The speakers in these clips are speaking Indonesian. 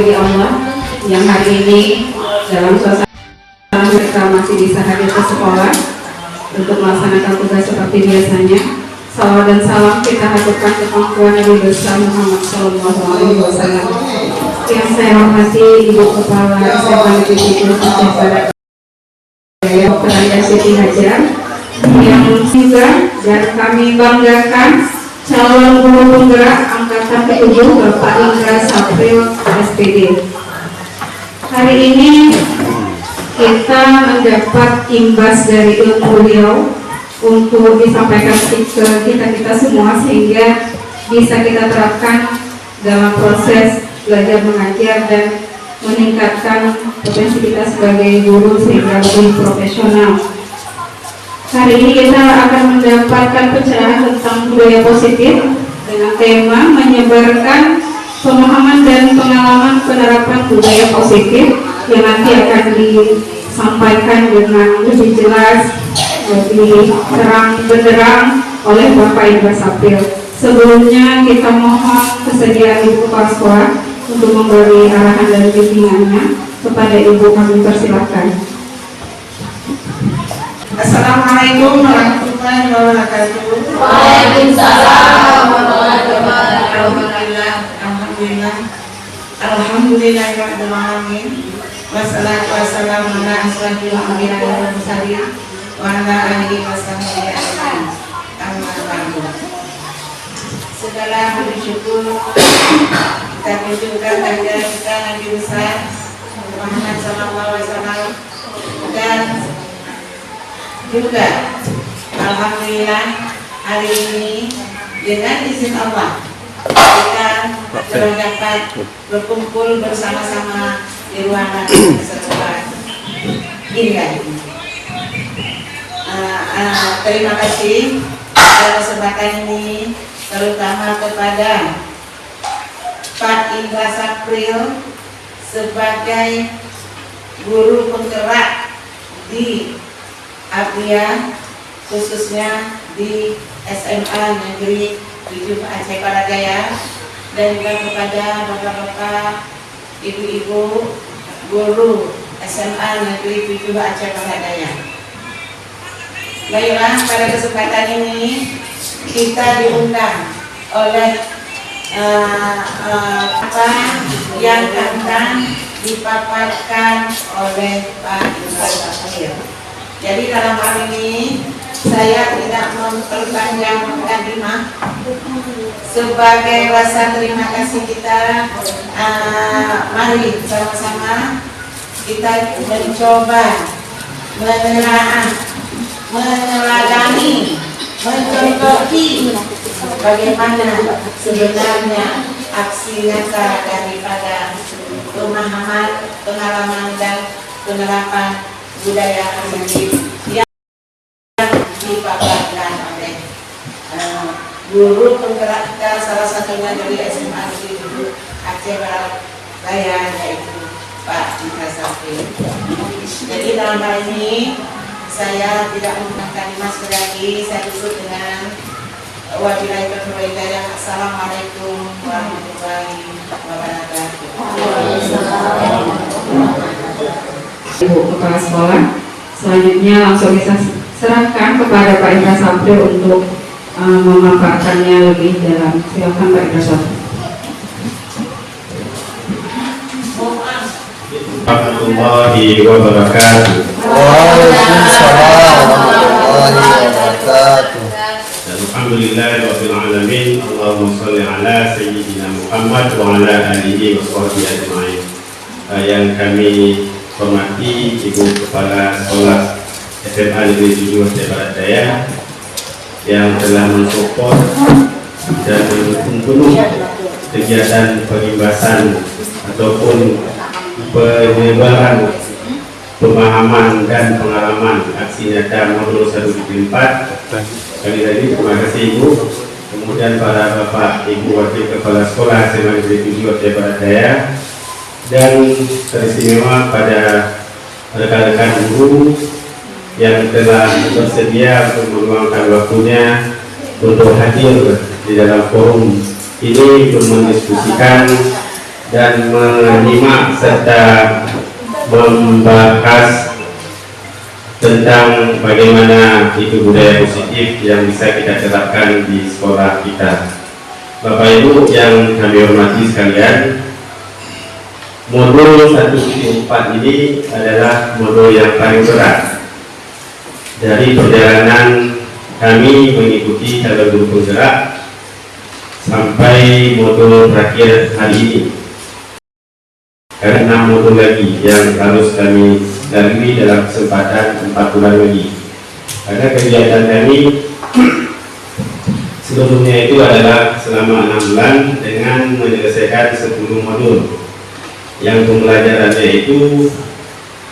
bagi Allah yang hari ini dalam suasana mereka masih bisa hadir ke sekolah untuk melaksanakan tugas seperti biasanya. Salawat dan salam kita haturkan ke pangkuan Nabi besar Muhammad SAW. Yang saya hormati Ibu Kepala SMA Negeri 7 Aceh Barat Daya Dr. Anda Siti Hajar, yang juga dan kami banggakan calon guru penggerak angkatan ke-7 Bapak Indra Sapril SPD. Hari ini kita mendapat imbas dari ilmu beliau untuk disampaikan ke kita semua sehingga bisa kita terapkan dalam proses belajar mengajar dan meningkatkan potensi kita sebagai guru sehingga lebih profesional. Hari ini kita akan mendapatkan pencerahan tentang budaya positif dengan tema menyebarkan pemahaman dan pengalaman penerapan budaya positif yang nanti akan disampaikan dengan lebih jelas, lebih terang benderang oleh Bapak Indra Sapril. Sebelumnya kita mohon kesediaan Ibu Kepala Sekolah untuk memberi arahan dan bimbingannya kepada Ibu, kami persilahkan. Assalamualaikum warahmatullahi wabarakatuh. Waalaikumsalam warahmatullahi wabarakatuh. Alhamdulillahirabbil alamin. Wassalatu wassalamu ala asyrofil anbiya'i wal mursalin wa ala alihi wasahbihi ajmain. Amma ba'du. Segala puji syukur kita tunjukkan kepada kita Nabi besar Muhammad sallallahu alaihi wasallam, dan juga alhamdulillah hari ini dengan izin Allah kita sudah dapat berkumpul bersama-sama di ruangan sekolah indah ini. Terima kasih pada kesempatan ini terutama kepada Pak Indra Sapril sebagai guru penggerak di Abia, khususnya di SMA Negeri 7 Aceh Barat Daya, dan juga kepada bapak-bapak, ibu-ibu guru SMA Negeri 7 Aceh Barat Daya. Baiklah, pada kesempatan ini kita diundang oleh apa yang akan dipaparkan oleh Pak Indra Sapril. Jadi dalam hal ini saya tidak memperpanjang mukadimah. Sebagai rasa terima kasih kita, mari sama-sama kita mencoba meneladani, mencontohi bagaimana sebenarnya aksi nyata daripada pemahaman, pengalaman dan penerapan budaya positif yang dipaparkan oleh guru penggerak kita, salah satunya dari SMA Negeri 7 Aceh Barat Daya, yaitu Pak Indra Sapril. Jadi dalam hal ini saya tidak menggunakan mas lagi, saya tutup dengan wabillahi taufiq wal hidayah. Assalamualaikum warahmatullahi wabarakatuh. Ibu Kepala Sekolah, selanjutnya langsung bisa serahkan kepada Pak Indra Sapril untuk memaparkannya lebih dalam. Silakan Pak Indra Sapril. Warahmatullahi wabarakatuh. Waalaikumsalam warahmatullahi wabarakatuh. Alhamdulillahirabbil alamin. Allahumma shalli ala sayyidina Muhammad wa ala alihi wa sahbihi ajmain. Yang kami hormati Ibu Kepala Sekolah SMA Negeri 7 Aceh Barat Daya yang telah mensupport dan mendukung penuh kegiatan pengimbasan ataupun penyebaran pemahaman dan pengalaman aksi nyata modul 174. Sekali lagi terima kasih Ibu. Kemudian para Bapak Ibu Wakil Kepala Sekolah SMA Negeri 7 Aceh Barat Daya, dan teristimewa pada rekan-rekan guru yang telah bersedia untuk meluangkan waktunya untuk hadir di dalam forum ini untuk mendiskusikan dan menyimak serta membahas tentang bagaimana itu budaya positif yang bisa kita terapkan di sekolah kita. Bapak Ibu yang kami hormati sekalian, modul 1.4 ini adalah modul yang paling berat dari perjalanan kami mengikuti calon guru penggerak sampai modul terakhir hari ini. Karena 6 modul lagi yang harus kami lalui dalam kesempatan 4 bulan lagi. Karena kegiatan kami sebelumnya itu adalah selama 6 bulan dengan menyelesaikan 10 modul yang pembelajarannya itu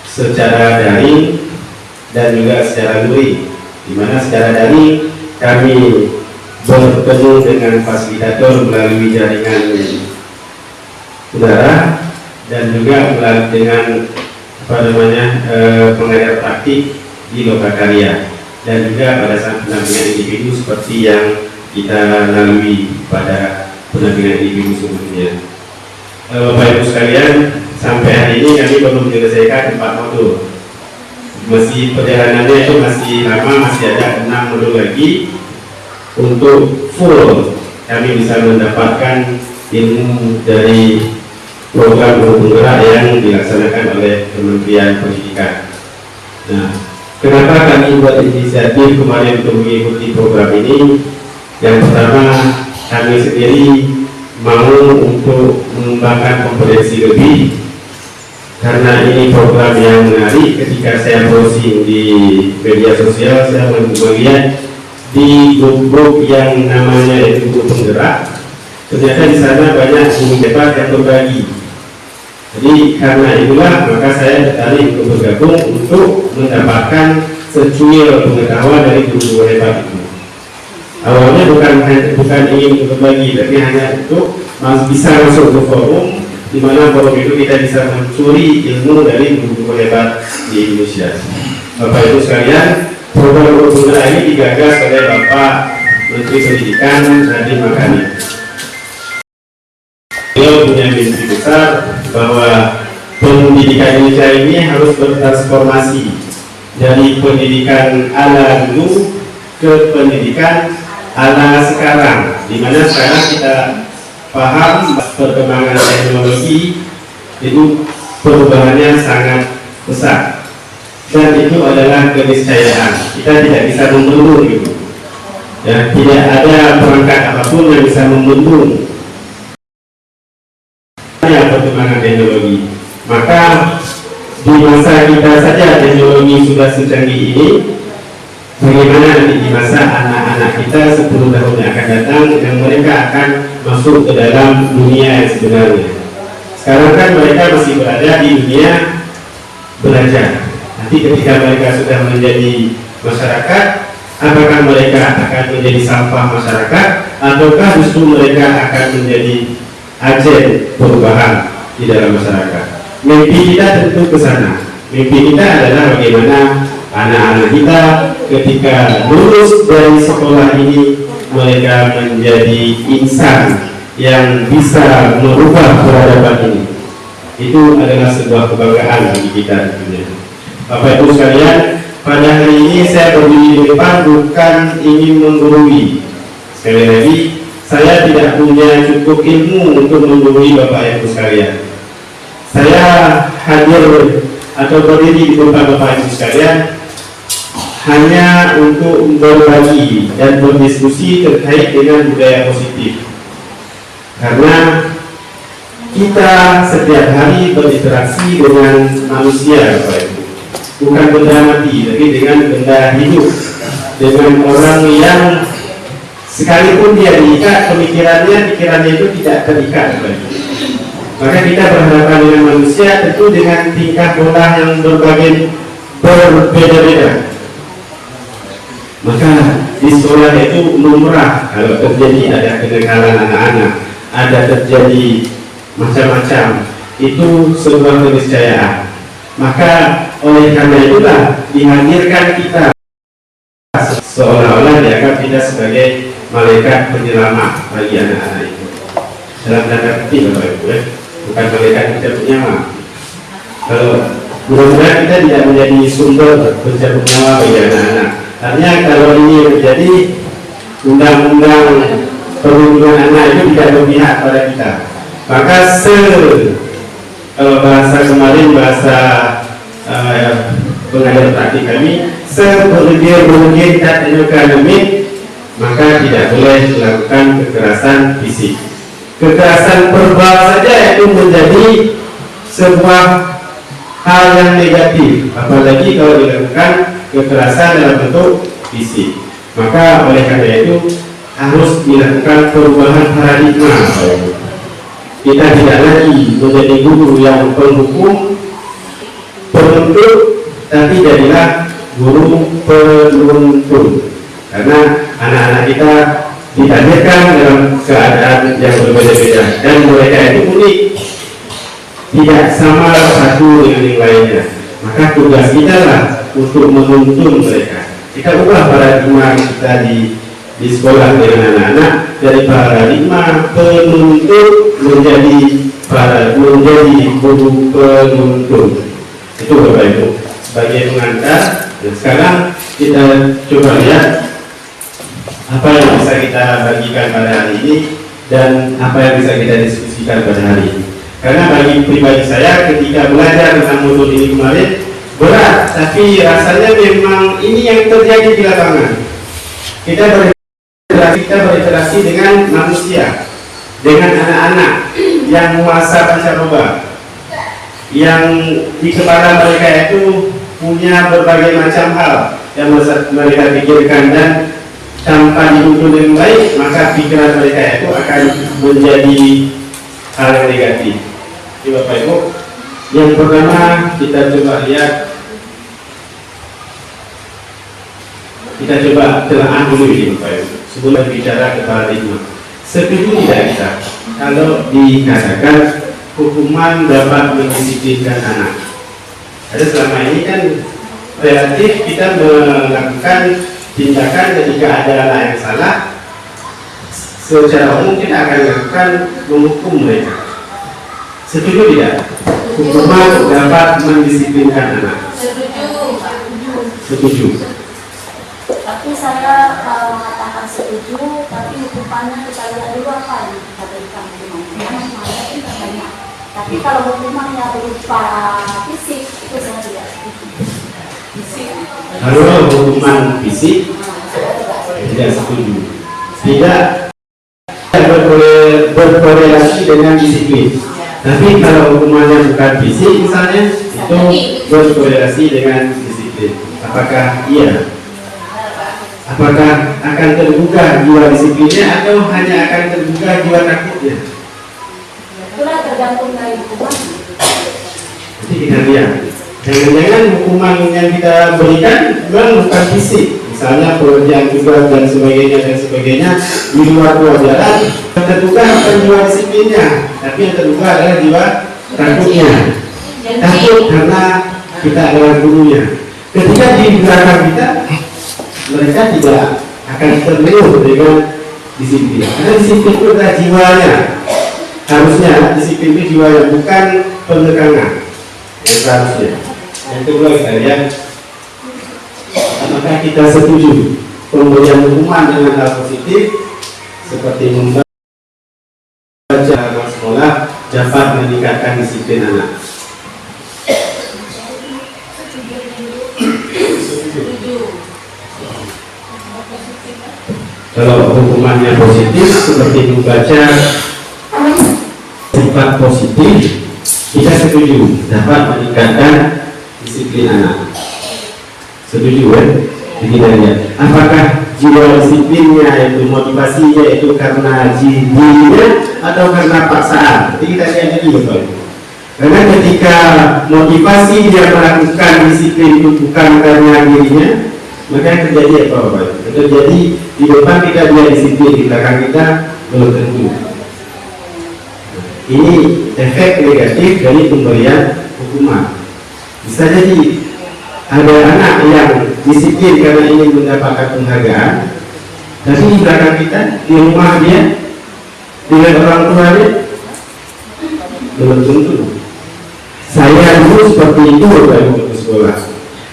secara daring dan juga secara luring, di mana secara daring kami bertemu dengan fasilitator melalui jaringan udara dan juga dengan pengajar praktik di lokakarya, dan juga pada saat pendampingan individu seperti yang kita lalui pada pendampingan individu sebelumnya. Bapak Ibu sekalian, sampai hari ini kami belum menyelesaikan 4 modul. Masih perjalanannya itu masih lama, masih ada 6 modul lagi untuk full kami bisa mendapatkan ilmu dari program guru penggerak yang dilaksanakan oleh Kementerian Pendidikan. Nah, kenapa kami buat inisiatif kemarin untuk mengikuti program ini? Yang pertama, kami sendiri mau untuk mengembangkan kompetensi lebih, karena ini program yang menarik. Ketika saya browsing di media sosial, saya melihat di grup-grup yang namanya itu guru penggerak, ternyata di sana banyak guru hebat yang berbagi. Jadi karena itulah maka saya tertarik untuk bergabung untuk mendapatkan secuil pengetahuan dari guru hebat itu. Awalnya bukan ingin berbagi, tapi hanya untuk bisa masuk ke forum, di mana forum itu kita bisa mencuri ilmu dari guru hebat di Indonesia. Bapak Ibu sekalian, program guru penggerak ini digagas oleh Bapak Menteri Pendidikan Nadiem Makarim. Beliau punya mimpi besar bahwa pendidikan Indonesia ini harus bertransformasi dari pendidikan ala dulu ke pendidikan ala sekarang, di mana sekarang kita paham perkembangan teknologi itu perubahannya sangat besar, dan itu adalah keniscayaan. Kita tidak bisa membendung itu, ya, tidak ada perangkat apapun yang bisa membendung perkembangan teknologi. Maka di masa kita saja teknologi sudah secanggih ini, bagaimana nanti di masa anak-anak kita 10 tahun yang akan datang, yang mereka akan masuk ke dalam dunia yang sebenarnya. Sekarang kan mereka masih berada di dunia belajar. Nanti ketika mereka sudah menjadi masyarakat, apakah mereka akan menjadi sampah masyarakat, ataukah justru mereka akan menjadi agen perubahan di dalam masyarakat? Mimpi kita tentu ke sana. Mimpi kita adalah bagaimana anak-anak kita ketika lulus dari sekolah ini, mereka menjadi insan yang bisa merubah peradaban ini. Itu adalah sebuah kebanggaan bagi kita tentunya. Bapak Ibu sekalian, pada hari ini saya berdiri di depan bukan ingin menggurui. Sekali lagi, saya tidak punya cukup ilmu untuk menggurui Bapak Ibu sekalian. Saya hadir atau berdiri di depan Bapak Ibu sekalian hanya untuk berbagi dan berdiskusi terkait dengan budaya positif. Karena kita setiap hari berinteraksi dengan manusia, Bapak Ibu. Bukan benda mati, tapi dengan benda hidup, dengan orang yang sekalipun dia diikat, pikirannya itu tidak terikat. Maka kita berhadapan dengan manusia tentu dengan tingkah pola yang berbeda-beda. Maka di sekolah itu lumrah kalau terjadi ada kenakalan anak-anak, ada terjadi macam-macam, itu sebuah keniscayaan. Maka oleh karena itulah dihadirkan kita seolah-olah dianggap kita sebagai malaikat penyelamat bagi anak-anak itu. Dalam tanda kutip, Bapak Ibu, ya. bukan malaikat pencabut nyawa. Kalau mudah-mudahan kita tidak menjadi sumber pencabut nyawa bagi anak-anak. Artinya kalau ini menjadi undang-undang perlindungan anak itu tidak berpihak pada kita, maka kalau bahasa kemarin, bahasa pengajar praktik kami, seberlebihan akademik, maka tidak boleh melakukan kekerasan fisik. Kekerasan verbal saja itu menjadi sebuah hal yang negatif, apalagi kalau dilakukan kekerasan dalam bentuk fisik. Maka oleh karena itu harus dilakukan perubahan paradigma. Kita tidak lagi menjadi guru yang penghukum, penuntut, tapi jadilah guru penuntun. Karena anak-anak kita ditakdirkan dalam keadaan yang berbeda-beda dan mereka itu unik, tidak sama satu dengan yang lainnya. Maka tugas kita lah untuk menuntun mereka. Kita ubah paradigma kita di sekolah dengan anak-anak dari paradigma penuntut menjadi guru penuntun. Itu Bapak Ibu sebagai pengantar. Dan sekarang kita coba lihat apa yang bisa kita bagikan pada hari ini dan apa yang bisa kita diskusikan pada hari ini. Karena bagi pribadi saya ketika belajar tentang modul ini kemarin berat, tapi rasanya memang ini yang terjadi di lapangan. Kita berinteraksi dengan manusia, dengan anak-anak yang menguasai pancaroba, yang di kepala mereka itu punya berbagai macam hal yang mereka pikirkan, dan tanpa dituntun dengan baik maka pikiran mereka itu akan menjadi hal yang negatif. Jadi Bapak Ibu, yang pertama kita coba lihat, kita coba telaah dulu ini Bapak Ibu sebelum bicara ke paradigma. Setuju tidak kita kalau dikatakan hukuman dapat mendisiplinkan anak? Ada selama ini kan relatif kita melakukan tindakan ketika ada anak yang salah, secara umum kita akan lakukan menghukum mereka. Setuju tidak? Hukuman dapat mendisiplinkan anak? Setuju. Tapi saya mengatakan setuju, tapi hukumannya kita lihat dulu apa yang kita berikan hukumannya. Tapi kalau hukumannya berupa fisik, itu saya tidak setuju. Kalau hukuman fisik tidak setuju, tidak berkorelasi dengan disiplin. Tapi kalau hukumannya bukan fisik misalnya, itu berkorelasi dengan disiplin. Apakah iya? Apakah akan tergugah jiwa disiplinnya atau hanya akan tergugah jiwa takutnya? Itulah tergantung dari hukuman. Jadi kita lihat, jangan-jangan hukuman yang kita berikan bukan fisik, misalnya pekerjaan tugas dan sebagainya di luar kewajaran. Yang tergugah bukan jiwa disiplinnya, tapi yang tergugah adalah jiwa takutnya. Takut karena kita adalah gurunya. Ketika di belakang kita, mereka tidak akan terlihat dengan disiplin. Karena disiplin itu adalah jiwanya. Harusnya disiplin itu jiwanya, bukan pengekangan yang seharusnya. Yang kedua kita lihat, apakah kita setuju pemberian hukuman dengan hal positif seperti membaca sekolah dapat meningkatkan disiplin anak? Kalau hukumannya positif seperti membaca sifat positif, kita setuju dapat meningkatkan disiplin anak. Setuju kan? Jadi ya, apakah jiwa disiplinnya itu motivasinya itu karena jiwa atau karena paksaan? Jadi kita lihat lagi Bapak. Karena ketika motivasi dia melakukan disiplin itu bukan karena dirinya, maka yang terjadi apa Bapak? Yang terjadi di depan kita dia disiplin, di belakang kita belum tentu. Ini efek negatif dari pemberian hukuman. Bisa jadi ada anak yang disiplin karena ingin mendapatkan penghargaan, tapi di belakang kita, di rumah dia, dengan orang tuanya, belum tentu. Saya dulu seperti itu Bapak Ibu di sekolah.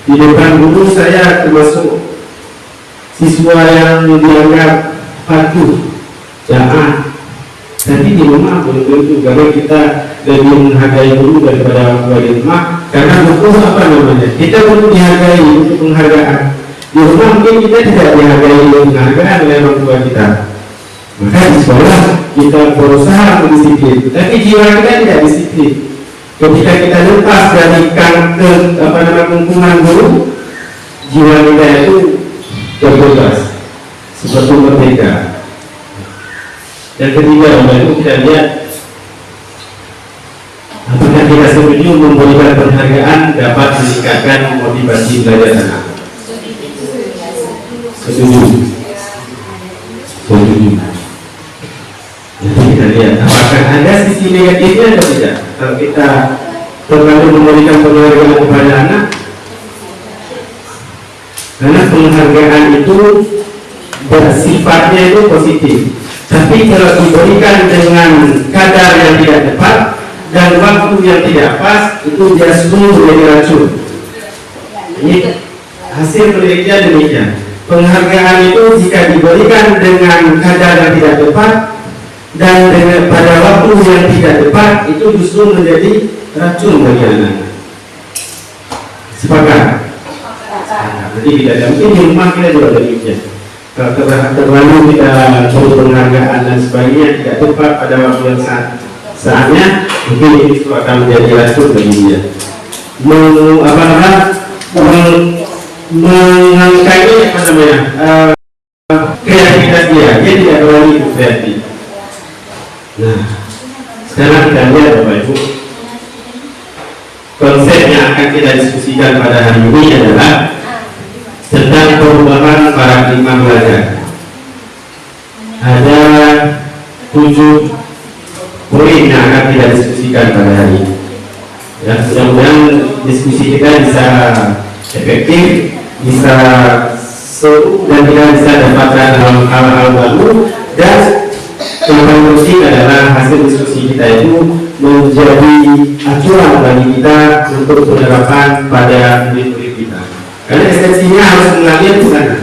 Di depan guru saya termasuk siswa yang dianggap patuh, jahat. Tapi di rumah belum tentu, karena kita lebih menghargai guru daripada orang tua di rumah. Karena buku apa namanya? Kita perlu dihargai untuk penghargaan. Di rumah mungkin kita tidak dihargai untuk penghargaan oleh orang tua kita. Maka di sekolah kita berusaha berdisiplin, tapi jiwa kita tidak disiplin. Ketika kita lepas dari kungkungan guru, jiwa kita itu terbebas, seperti merdeka. Yang ketiga, Bapak kita lihat apakah kita setuju memberikan penghargaan dapat meningkatkan motivasi belajar anak? Setuju. Jadi kita lihat apakah ada sisi negatifnya atau tidak kalau kita terlalu memberikan penghargaan kepada anak. Karena penghargaan itu bersifatnya itu positif, tapi kalau diberikan dengan kadar yang tidak tepat dan waktu yang tidak pas, itu justru menjadi racun. Ini hasil penelitian demikian. Penghargaan itu jika diberikan dengan kadar yang tidak tepat dan pada waktu yang tidak tepat, itu justru menjadi racun bagi anak. Sepakat? Jadi tidak ada, mungkin di rumah kita juga demikian. Kalau terlalu kita beri penghargaan dan sebagainya tidak tepat pada waktu yang saatnya, mungkin itu akan menjadi racun bagi dia. Mengangkai kreativitas dia tidak terlalu kreatif. Nah, sekarang kita lihat Bapak Ibu, konsep yang akan kita diskusikan pada hari ini adalah tentang perubahan paradigma belajar. Ada 7 poin yang akan kita diskusikan pada hari ini. Ya, mudah-mudahan diskusi kita bisa efektif, bisa seru, dan kita bisa dapatkan hal-hal baru. Dan yang paling penting adalah hasil diskusi kita itu menjadi acuan bagi kita untuk penerapan pada murid-murid kita. Karena esensinya harus mengalir ke sana.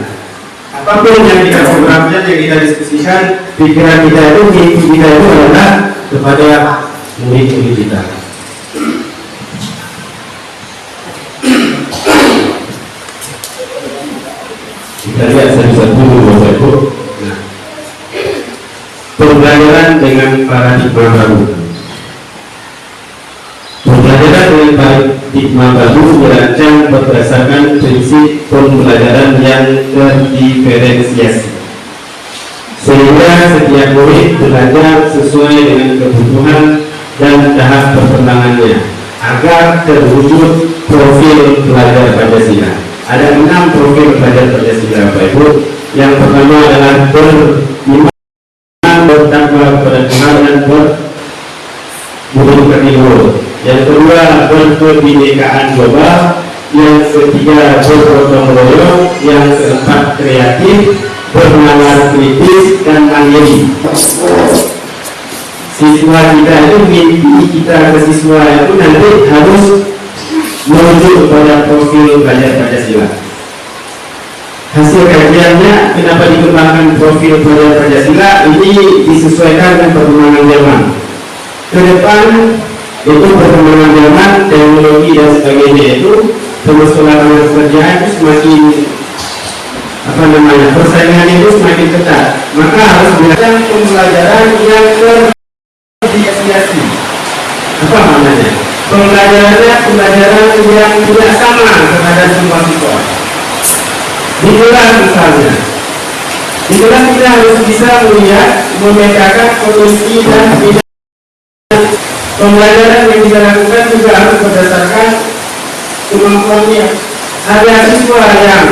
Apapun yang kita programkan, yang kita diskusikan, pikiran kita itu, mimpi kita itu adalah kepada murid-murid kita. Kita lihat satu-satu Bapak Ibu. Nah, pembelajaran dengan paradigma baru. Pembelajaran dengan paradigma baru dirancang berdasarkan prinsip pembelajaran yang terdiferensiasi, sehingga setiap murid belajar sesuai dengan kebutuhan dan tahap perkembangannya agar terwujud profil pelajar Pancasila. Ada 6 profil pelajar Pancasila Bapak Ibu. Yang pertama adalah beriman, bertakwa kepada Tuhan dan berbudi pekerti. Yang kedua, berkebinekaan global. Yang ketiga, bergotong royong. Yang keempat, kreatif, bernalar kritis, dan mandiri. Siswa kita itu, mimpi kita ke siswa itu nanti harus menuju kepada profil pelajar Pancasila. Hasil kajiannya, kenapa dikembangkan profil pelajar Pancasila, ini disesuaikan dengan perkembangan zaman. Ke depan itu perkembangan zaman, teknologi dan sebagainya itu, termasuk lapangan pekerjaan itu semakin persaingan itu semakin ketat. Maka harus belajar pembelajaran yang terdiferensiasi. Apa maknanya? Pembelajaran yang tidak sama terhadap semua siswa. Di kelas misalnya, di kelas kita harus bisa melihat, memetakan kondisi dan pembelajaran yang kita lakukan juga harus berdasarkan kemampuannya. Ada siswa yang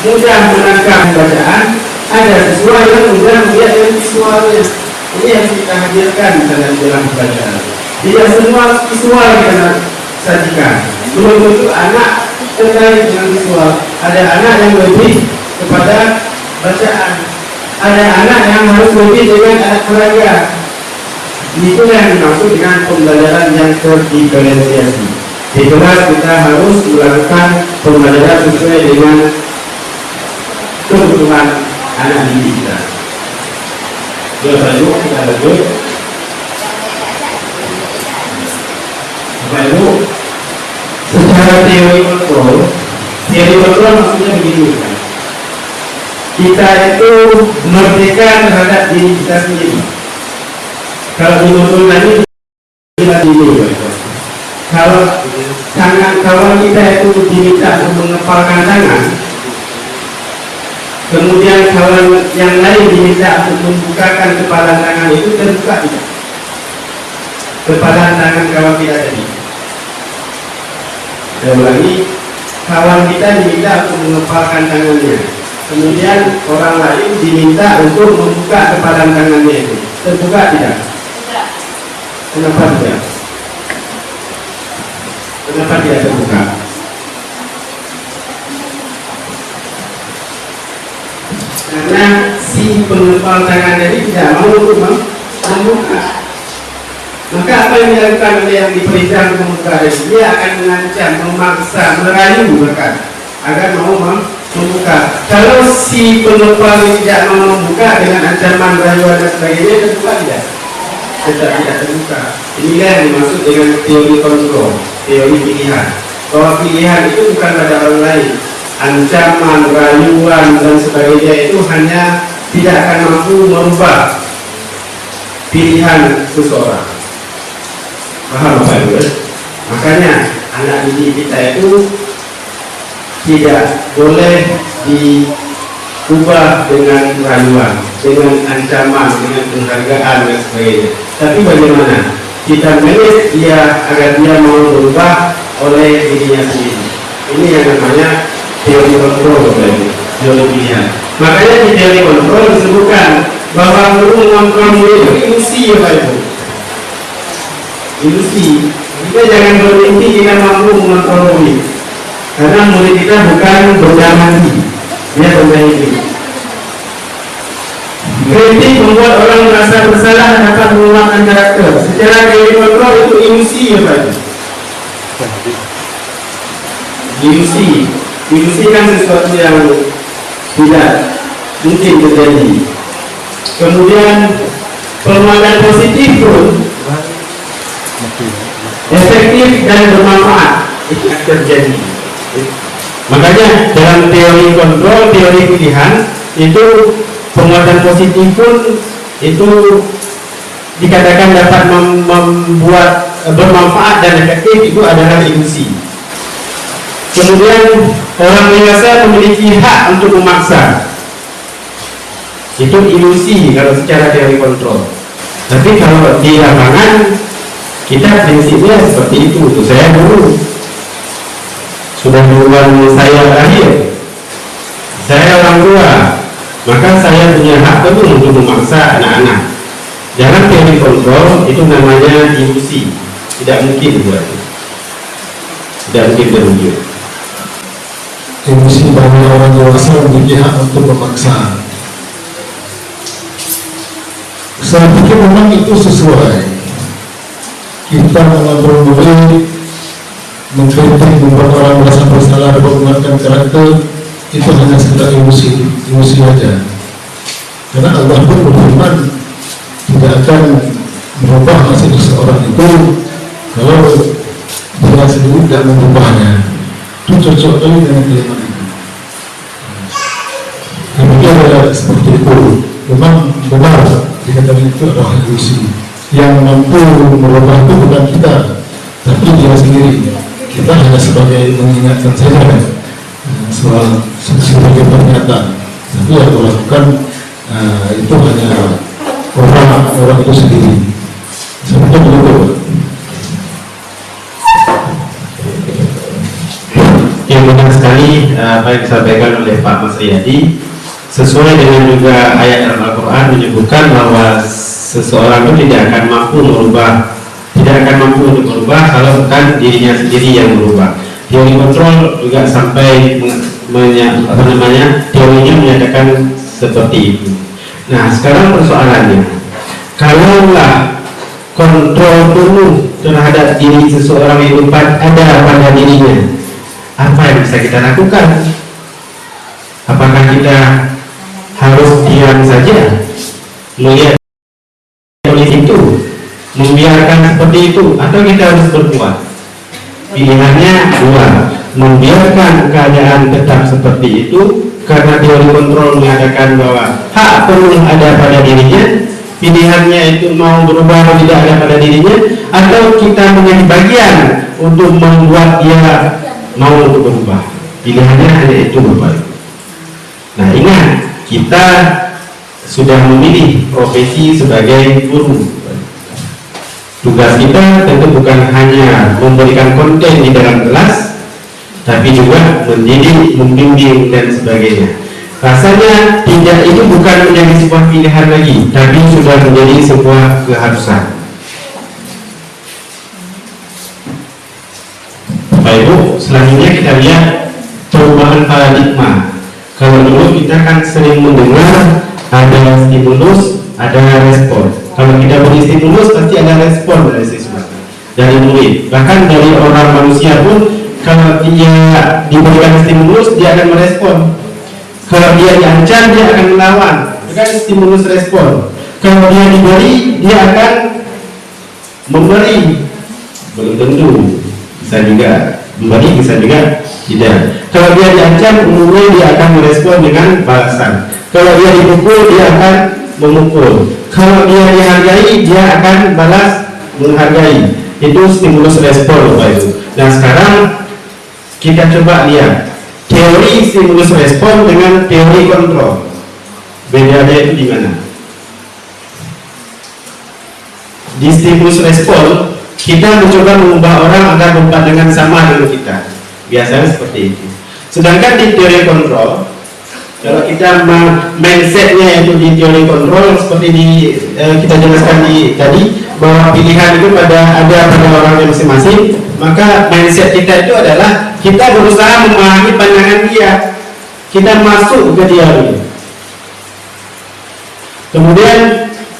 mudah menangkap bacaan, ada siswa yang mudah melihat dari visualnya. Ini yang kita hadirkan dalam pembelajaran. Tidak semua visual kita sajikan. Belum tentu anak terkait dengan visual. Ada anak yang lebih kepada bacaan. Ada anak yang harus lebih dengan alat peraga. Itulah yang dimaksud dengan pembelajaran yang terdiferensiasi. Di kelas kita harus melakukan pembelajaran sesuai dengan kebutuhan anak didik kita. Lalu kita lanjut. Lalu secara teori kontrol maksudnya begini kan? Kita itu merdeka terhadap diri kita sendiri. Kalau dikontrol lagi kita diri. Kalau kita itu diminta untuk mengepalkan tangan, kemudian kawan yang lain diminta untuk membukakan kepalan tangan itu, terbuka tidak? Kepalan tangan kawan kita tadi. Saya ulangi, kawan kita diminta untuk mengepalkan tangannya, kemudian orang lain diminta untuk membuka kepalan tangannya itu, terbuka tidak? Kenapa tidak? Kenapa tidak terbuka? Karena si pengepal tangan tadi tidak mau untuk membuka. Maka apa yang dilakukan oleh yang diperintah untuk membuka ini? Dia akan mengancam, memaksa, merayu bahkan agar mau membuka. Kalau si pengepal tidak mau membuka dengan ancaman, rayuan dan sebagainya, terbuka tidak? Tetap tidak terbuka. Inilah yang dimaksud dengan teori kontrol, teori pilihan. Bahwa pilihan itu bukan pada orang lain. Ancaman, rayuan dan sebagainya itu hanya tidak akan mampu merubah pilihan seseorang. Paham Bapak Ibu? Makanya anak didik kita itu tidak boleh diubah dengan rayuan, dengan ancaman, dengan penghargaan dan sebagainya. Tapi bagaimana kita manage dia agar dia mau berubah oleh dirinya sendiri? Ini yang namanya teori kontrol, teori pilihan. Makanya di teori kontrol disebutkan bahwa guru mengontrol murid itu ilusi ya Pak Ibu. Ilusi. Kita jangan bermimpi kita mampu mengontrol murid, karena murid kita bukan benda mati, dia benda hidup. Kritik membuat orang merasa bersalah dan dapat meluapkan karakter. Secara teori kontrol itu ilusi ya Pak Ibu. Ilusi kan sesuatu yang tidak mungkin terjadi. Kemudian penguatan positif pun efektif dan bermanfaat itu terjadi. Makanya dalam teori kontrol, teori pilihan itu penguatan positif pun itu dikatakan dapat membuat bermanfaat dan efektif, itu adalah ilusi. Kemudian orang dewasa memiliki hak untuk memaksa, itu ilusi kalau secara teori kontrol. Tapi kalau di lapangan kita prinsipnya seperti itu. Saya dulu sudah duluan saya lahir, saya orang tua, maka saya punya hak penuh untuk memaksa anak-anak. Jangan teori kontrol itu namanya ilusi, tidak mungkin buat, tidak mungkin terwujud. Ilusi bahwa orang dewasa memiliki hak untuk memaksa. Saya pikir memang itu sesuai. Kita mengontrol murid, mengkritik, membuat orang merasa bersalah dan menguatkan karakter, itu hanya sekedar ilusi saja. Karena Allah pun berfirman tidak akan merubah nasib seseorang itu kalau dia sendiri tidak merubahnya. Itu cocok kali dengan kalimat itu. Demikian adalah seperti itu. Memang benar dikatakan itu adalah ilusi. Yang mampu merubah itu bukan kita, tapi dia sendiri. Kita hanya sebagai mengingatkan saja soal sebagai pernyataan. Tapi yang dilakukan itu hanya orang itu sendiri. Seperti begitu. Yang benar sekali apa yang disampaikan oleh Pak Mas Riyadi, sesuai dengan juga ayat dalam Al-Quran menyebutkan bahwa seseorang itu tidak akan mampu untuk berubah kalau bukan dirinya sendiri yang berubah. Teori kontrol juga sampai teorinya menyatakan seperti itu. Nah, sekarang persoalannya, kalaulah kontrol penuh terhadap diri seseorang itu ada pada dirinya, apa yang bisa kita lakukan? Apakah kita harus diam saja melihat kondisi itu, membiarkan seperti itu, atau kita harus berbuat? Pilihannya dua: membiarkan keadaan tetap seperti itu karena teori kontrol mengatakan bahwa hak penuh ada pada dirinya. Pilihannya itu mau berubah atau tidak ada pada dirinya, atau kita menjadi bagian untuk membuat dia mau untuk berubah. Pilihannya hanya itu, Bapak. Nah, ingat, kita sudah memilih profesi sebagai guru. Tugas kita tentu bukan hanya memberikan konten di dalam kelas, tapi juga mendidik, membimbing, dan sebagainya. Rasanya tidak, itu bukan menjadi sebuah pilihan lagi, tapi sudah menjadi sebuah keharusan. Bapak Ibu, selanjutnya kita lihat perubahan paradigma. Kalau dulu kita kan sering mendengar ada stimulus, ada respon. Kalau kita beri stimulus pasti ada respon dari siswa, dari murid, bahkan dari orang manusia pun. Kalau dia diberikan stimulus, dia akan merespon. Kalau dia diancam, dia akan melawan. Itu kan stimulus respon. Kalau dia diberi, dia akan memberi. Belum tentu, bisa juga memberi, bisa juga tidak. Kalau dia diancam, umumnya dia akan merespon dengan balasan. Kalau dia dipukul, dia akan memukul. Kalau dia dihargai, dia akan balas menghargai. Itu stimulus respon, Bapak Ibu. Nah, sekarang kita coba lihat teori stimulus respon dengan teori kontrol. Bedanya itu di mana? Di stimulus respon, kita mencoba mengubah orang agar berbuat dengan sama dengan kita. Biasanya seperti itu. Sedangkan di teori kontrol, kalau kita mindsetnya itu di teori kontrol seperti kita jelaskan tadi, bahwa pilihan itu ada pada orangnya masing-masing, maka mindset kita itu adalah kita berusaha memahami pandangan dia, kita masuk ke dia dulu. Kemudian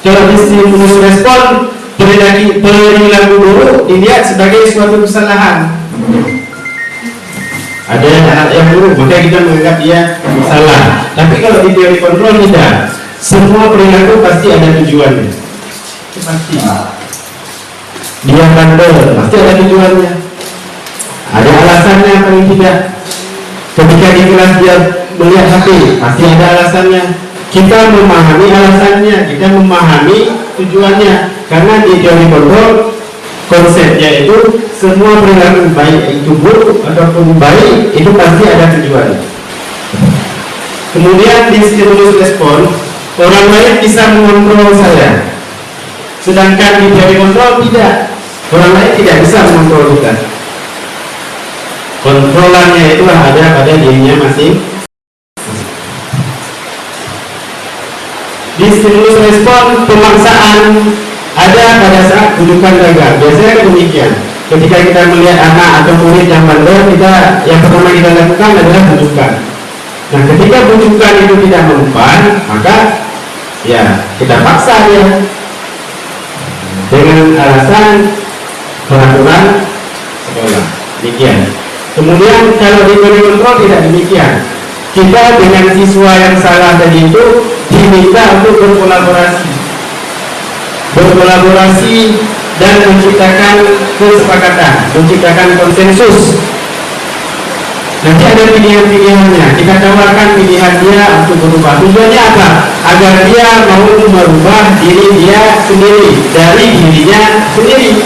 kalau di stimulus respon, perilaku buruk dilihat sebagai suatu kesalahan. Ada anak yang buruk, maka kita menganggap dia salah. Tapi kalau di teori kontrol tidak, semua perilaku pasti ada tujuannya. Itu pasti. Dia bandel, pasti ada tujuannya. Ada alasannya paling tidak. Ketika di kelas dia melihat HP, pasti ada alasannya. Kita memahami alasannya, kita memahami tujuannya. Karena di teori kontrol, konsepnya itu semua perilaku baik itu buruk ataupun baik itu pasti ada tujuan. Kemudian di stimulus respon, orang lain bisa mengontrol saya, sedangkan di teori kontrol tidak. Orang lain tidak bisa mengontrol kita. Kontrolannya itulah ada pada dirinya masing. Di stimulus respon, pemaksaan ada pada saat bujukan gagal. Biasanya kan demikian. Ketika kita melihat anak atau murid yang bandel, yang pertama kita lakukan adalah bujukan. Nah, ketika bujukan itu tidak mempan, maka ya kita paksa dia dengan alasan peraturan sekolah. Demikian. Kemudian kalau di teori kontrol tidak demikian. Kita dengan siswa yang salah tadi itu diminta untuk berkolaborasi dan menciptakan kesepakatan, menciptakan konsensus. Nanti ada pilihan-pilihannya. Kita tawarkan pilihan dia untuk berubah. Tujuannya apa? Agar dia mau merubah diri dia sendiri, dari dirinya sendiri,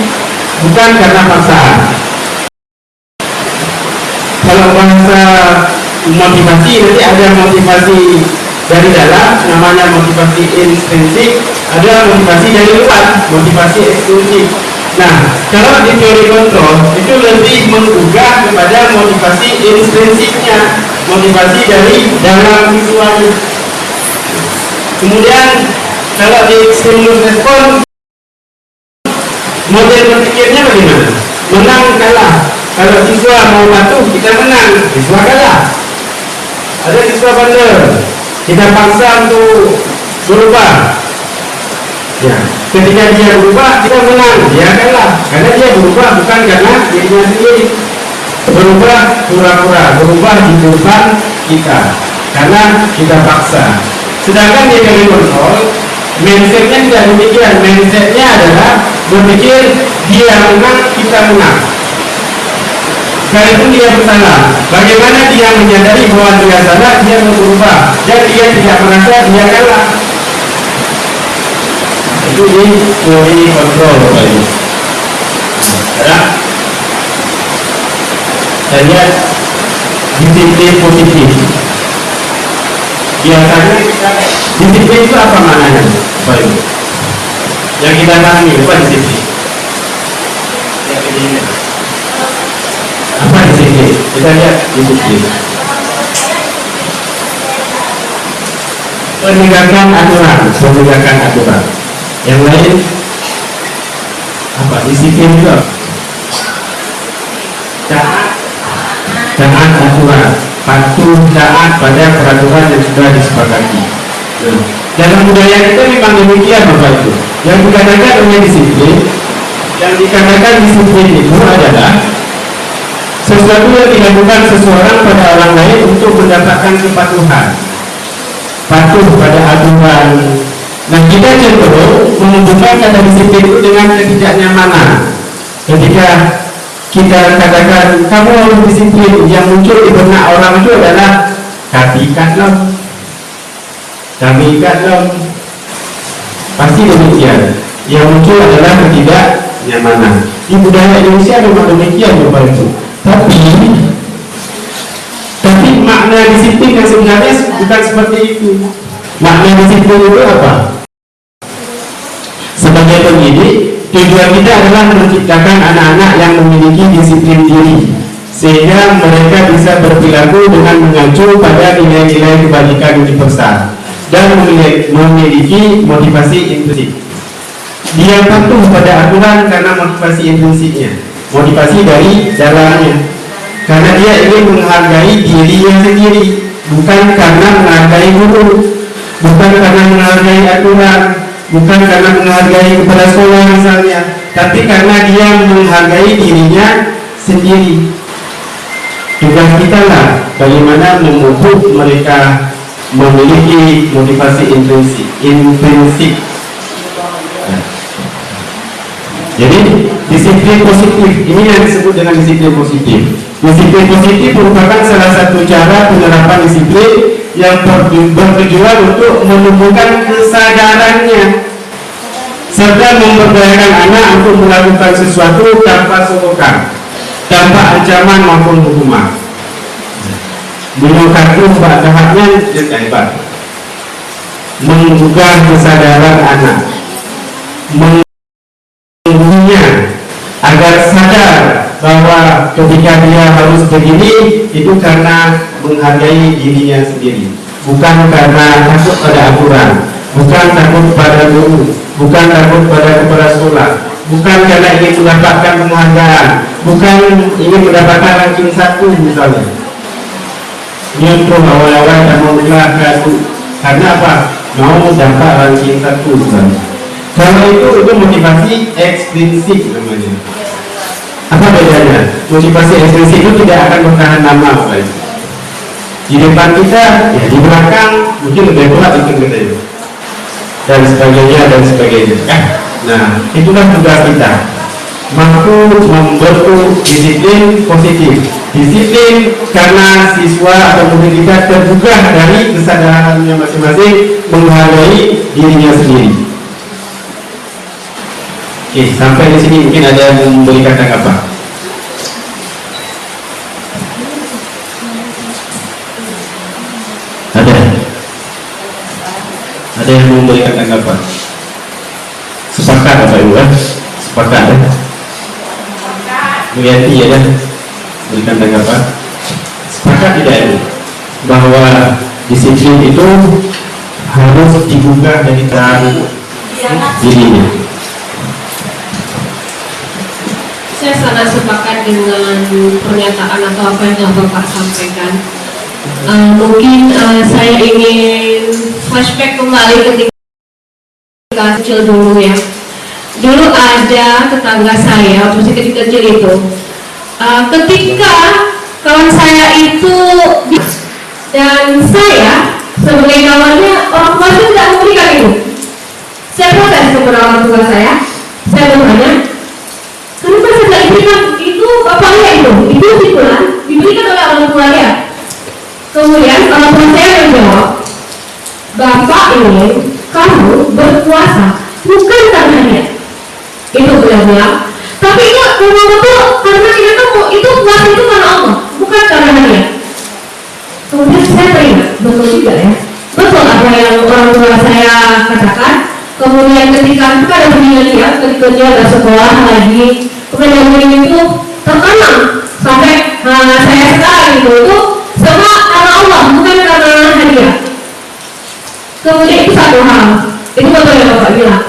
bukan karena paksaan. Kalau bahasa motivasi, nanti ada motivasi dari dalam, namanya motivasi intrinsik, ada motivasi dari luar, motivasi eksklusif. Nah, kalau di teori kontrol itu lebih menggugah kepada motivasi intrinsiknya, motivasi dari dalam siswanya. Kemudian kalau di stimulus respon, model berpikirnya bagaimana? Menang kalah. Kalau siswa mau patuh, kita menang, siswa kalah. Ada siswa bandel, kita paksa untuk berubah. Ya, Ketika dia berubah, kita menang, dia kalah. Karena dia berubah bukan karena dirinya sendiri. Berubah pura-pura, berubah di depan kita, karena kita paksa. Sedangkan dia dari kontrol, mindsetnya tidak demikian. Mindsetnya adalah berpikir dia menang, kita menang. Sekalipun dia bersalah, bagaimana dia menyadari bahwa dia salah, dia berubah, dan dia tidak merasa dia kalah. Itu di teori kontrol, Bapak Ibu. Sekarang saya lihat disiplin positif. Biasanya disiplin itu apa maknanya, Bapak Ibu? Yang kita pahami apa disiplin? Yang ini apa disiplin? Kita lihat disiplin. Penegakan aturan. Yang lain apa? Disiplin juga. Taat aturan, patuh taat pada peraturan yang sudah disepakati. Dalam budaya kita memang demikian, Bapak Ibu. Yang dikatakan oleh disiplin, yang dikatakan disiplin itu adalah sesuatu yang dilakukan seseorang pada orang lain untuk mendapatkan kepatuhan, patuh pada aturan. Nah, kita cenderung menghubungkan kata disiplin itu dengan ketidaknyamanan. Ketika kita katakan kamu harus disiplin, yang muncul di benak orang itu adalah kami ikat dong. Pasti demikian. Yang muncul adalah ketidaknyamanan. Di budaya Indonesia memang demikian, Bapak Ibu. Tapi makna disiplin yang sebenarnya bukan seperti itu. Makna disiplin itu apa? Sebagai pendidik, tujuan kita adalah menciptakan anak-anak yang memiliki disiplin diri, sehingga mereka bisa berperilaku dengan mengacu pada nilai-nilai kebaikan universal dan memiliki motivasi intrinsik. Dia patuh pada aturan karena motivasi intrinsiknya, motivasi dari dalamnya, karena dia ingin menghargai dirinya sendiri, bukan karena menghargai guru, bukan karena menghargai aturan, bukan karena menghargai kepala sekolah misalnya, tapi karena dia menghargai dirinya sendiri. Tugas kita lah bagaimana memupuk mereka memiliki motivasi intrinsik. Jadi disiplin positif ini yang disebut dengan disiplin positif. Disiplin positif merupakan salah satu cara penerapan disiplin yang bertujuan untuk menumbuhkan kesadarannya serta memberdayakan anak untuk melakukan sesuatu tanpa sokokan, tanpa ancaman maupun hukuman. Menukar tahapnya yang hebat, menggugah kesadaran anak, menggugahnya agar sadar bahwa ketika dia harus begini itu karena menghargai dirinya sendiri, bukan karena takut pada aturan, bukan takut pada guru, bukan takut pada kepala sekolah, bukan karena ingin mendapatkan penghargaan, bukan ingin mendapatkan ranking 1 misalnya. Nyontoh awal-awal dan memulai karena apa? Mau dapat ranking 1 misalnya. Kalau itu motivasi ekstrinsik namanya. Apa bedanya? Motivasi ekstrinsik itu tidak akan bertahan lama, Pak. Di depan kita, ya di belakang mungkin lebih berat itu kita dan sebagainya. Nah, itulah tugas kita, mampu membentuk disiplin positif. Disiplin karena siswa atau murid kita tergugah dari kesadarannya masing-masing menghargai dirinya sendiri. Oke, sampai di sini mungkin ada yang memberikan tanggapan. Ada yang memberikan tanggapan? Sepakat Bapak Ibu kan? Sepakat ya? Melihat ya kan? Berikan tanggapan. Sepakat tidak ini? Bahwa disiplin itu harus digugah dari dalam dirinya. Saya sangat sepakat dengan pernyataan atau apa yang Bapak sampaikan. Mungkin saya ingin flashback kembali ketika kecil dulu ya. Dulu ada tetangga saya masih kecil-kecil itu, ketika kawan saya itu dan saya sebagai kawannya, orang tua itu tidak memberikan itu. Saya protes kepada orang tua saya bertanya, kenapa saya tidak diberikan itu bapaknya itu titulan diberikan oleh orang tuanya. Kemudian orang tua saya menjawab, bapak ini kamu berpuasa bukan karena dia, itu beliau bilang, tapi itu memang betul karena dia kamu itu puasa itu karena Allah bukan karena dia. Kemudian saya teringat, betul juga ya, betul apa yang orang tua saya katakan. Kemudian ketika kita ada pendidikan, ketika dia ada sekolah lagi, kemudian itu tertanam sampai saya sekarang itu semua karena Allah bukan karena hadiah. Kemudian itu satu hal, itu betul yang Bapak bilang.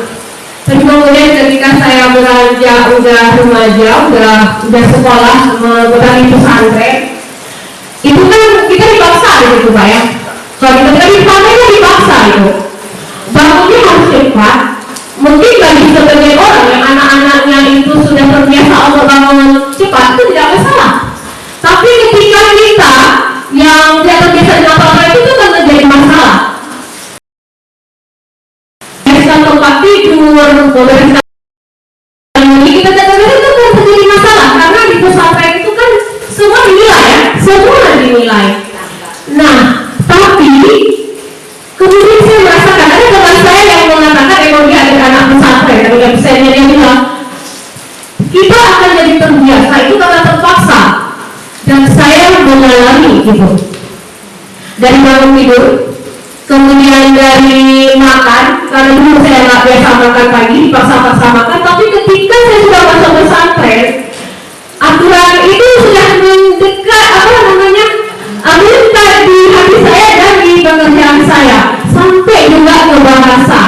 Dan kemudian ketika saya beranjak udah remaja, udah sekolah mengurangi pesantren, itu kan kita dipaksa gitu Pak ya. Kalau kita di pesantren dipaksa itu. Bangunnya harus cepat. Mungkin bagi sebagian orang yang anak-anaknya itu sudah terbiasa untuk bangun cepat itu tidak masalah. Tapi ketika kita yang tidak terbiasa dengan apa itu kan menjadi masalah. Bereskan tempat tidur, bereskan kita tidak terbiasa itu kan menjadi masalah karena di pesantren itu kan semua dinilai ya, semua dinilai. Nah, tapi kemudian saya merasakan ada teman saya yang mengatakan emang dia ada anak pesantren, tapi dosennya dia bilang kita akan jadi terbiasa itu karena terpaksa. Dan saya mengalami gitu dari bangun tidur, kemudian dari makan, karena dulu saya nggak biasa makan pagi, dipaksa-paksa makan. Tapi ketika saya sudah masuk pesantren, aturan itu sudah mendekat mendekat di hati saya dan di pekerjaan saya, sampai juga ke bahasa.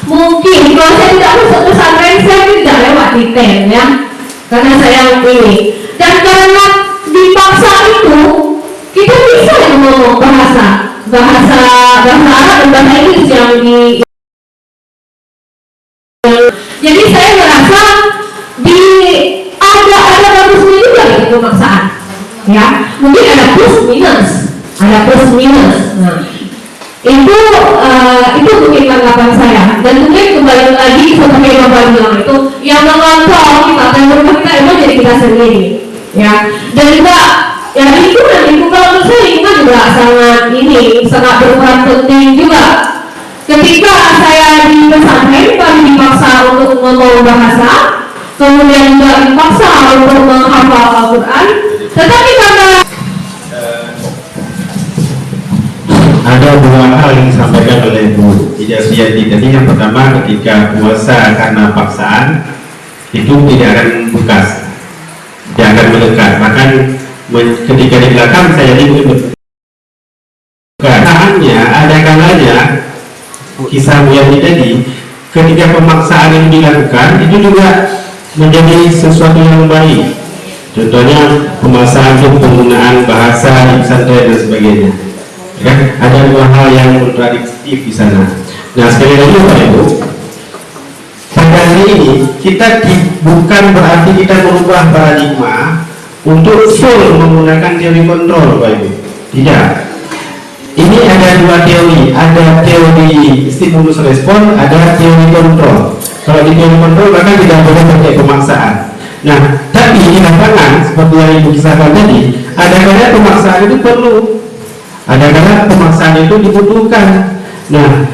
Mungkin kalau saya tidak masuk pesantren, saya tidak lewat detail ya, karena saya ini. Dan karena dipaksa itu, kita bisa ngomong bahasa Arab dan bahasa Inggris yang di. Jadi saya merasa ada bagusnya juga gitu pemaksaan. Ya, mungkin ada plus minus. Nah, itu mungkin tanggapan saya. Dan mungkin kembali lagi seperti yang Bapak bilang itu, yang mengontrol kita dan berubah kita emang jadi kita sendiri. Ya, dan juga ya lingkungan kalau menurut saya lingkungan juga sangat berperan penting juga. Ketika saya di pesantren kami dipaksa untuk ngomong bahasa, kemudian juga dipaksa untuk menghafal Al-Quran, tetapi karena ada dua hal yang disampaikan oleh Bu Ijaziyati tadi. Yang pertama, ketika puasa karena paksaan itu tidak akan bekas, tidak akan melekat. Bahkan ketika di belakang saya lihat keadaannya ada kalanya kisah Bu Yani tadi, ketika pemaksaan yang dilakukan itu juga menjadi sesuatu yang baik. Contohnya pemaksaan untuk penggunaan bahasa di pesantren dan sebagainya. Ya, ada dua hal yang kontradiktif di sana. Nah, sekali lagi Bapak Ibu, pada hari ini kita bukan berarti kita merubah paradigma untuk full menggunakan teori kontrol, Bapak Ibu. Tidak. Ini ada dua teori, ada teori stimulus respon, ada teori kontrol. Kalau di teori kontrol bahkan tidak boleh pakai pemaksaan. Nah, tapi di lapangan seperti yang Ibu kisahkan tadi, ada kadang pemaksaan itu perlu, ada kadang pemaksaan itu dibutuhkan. Nah,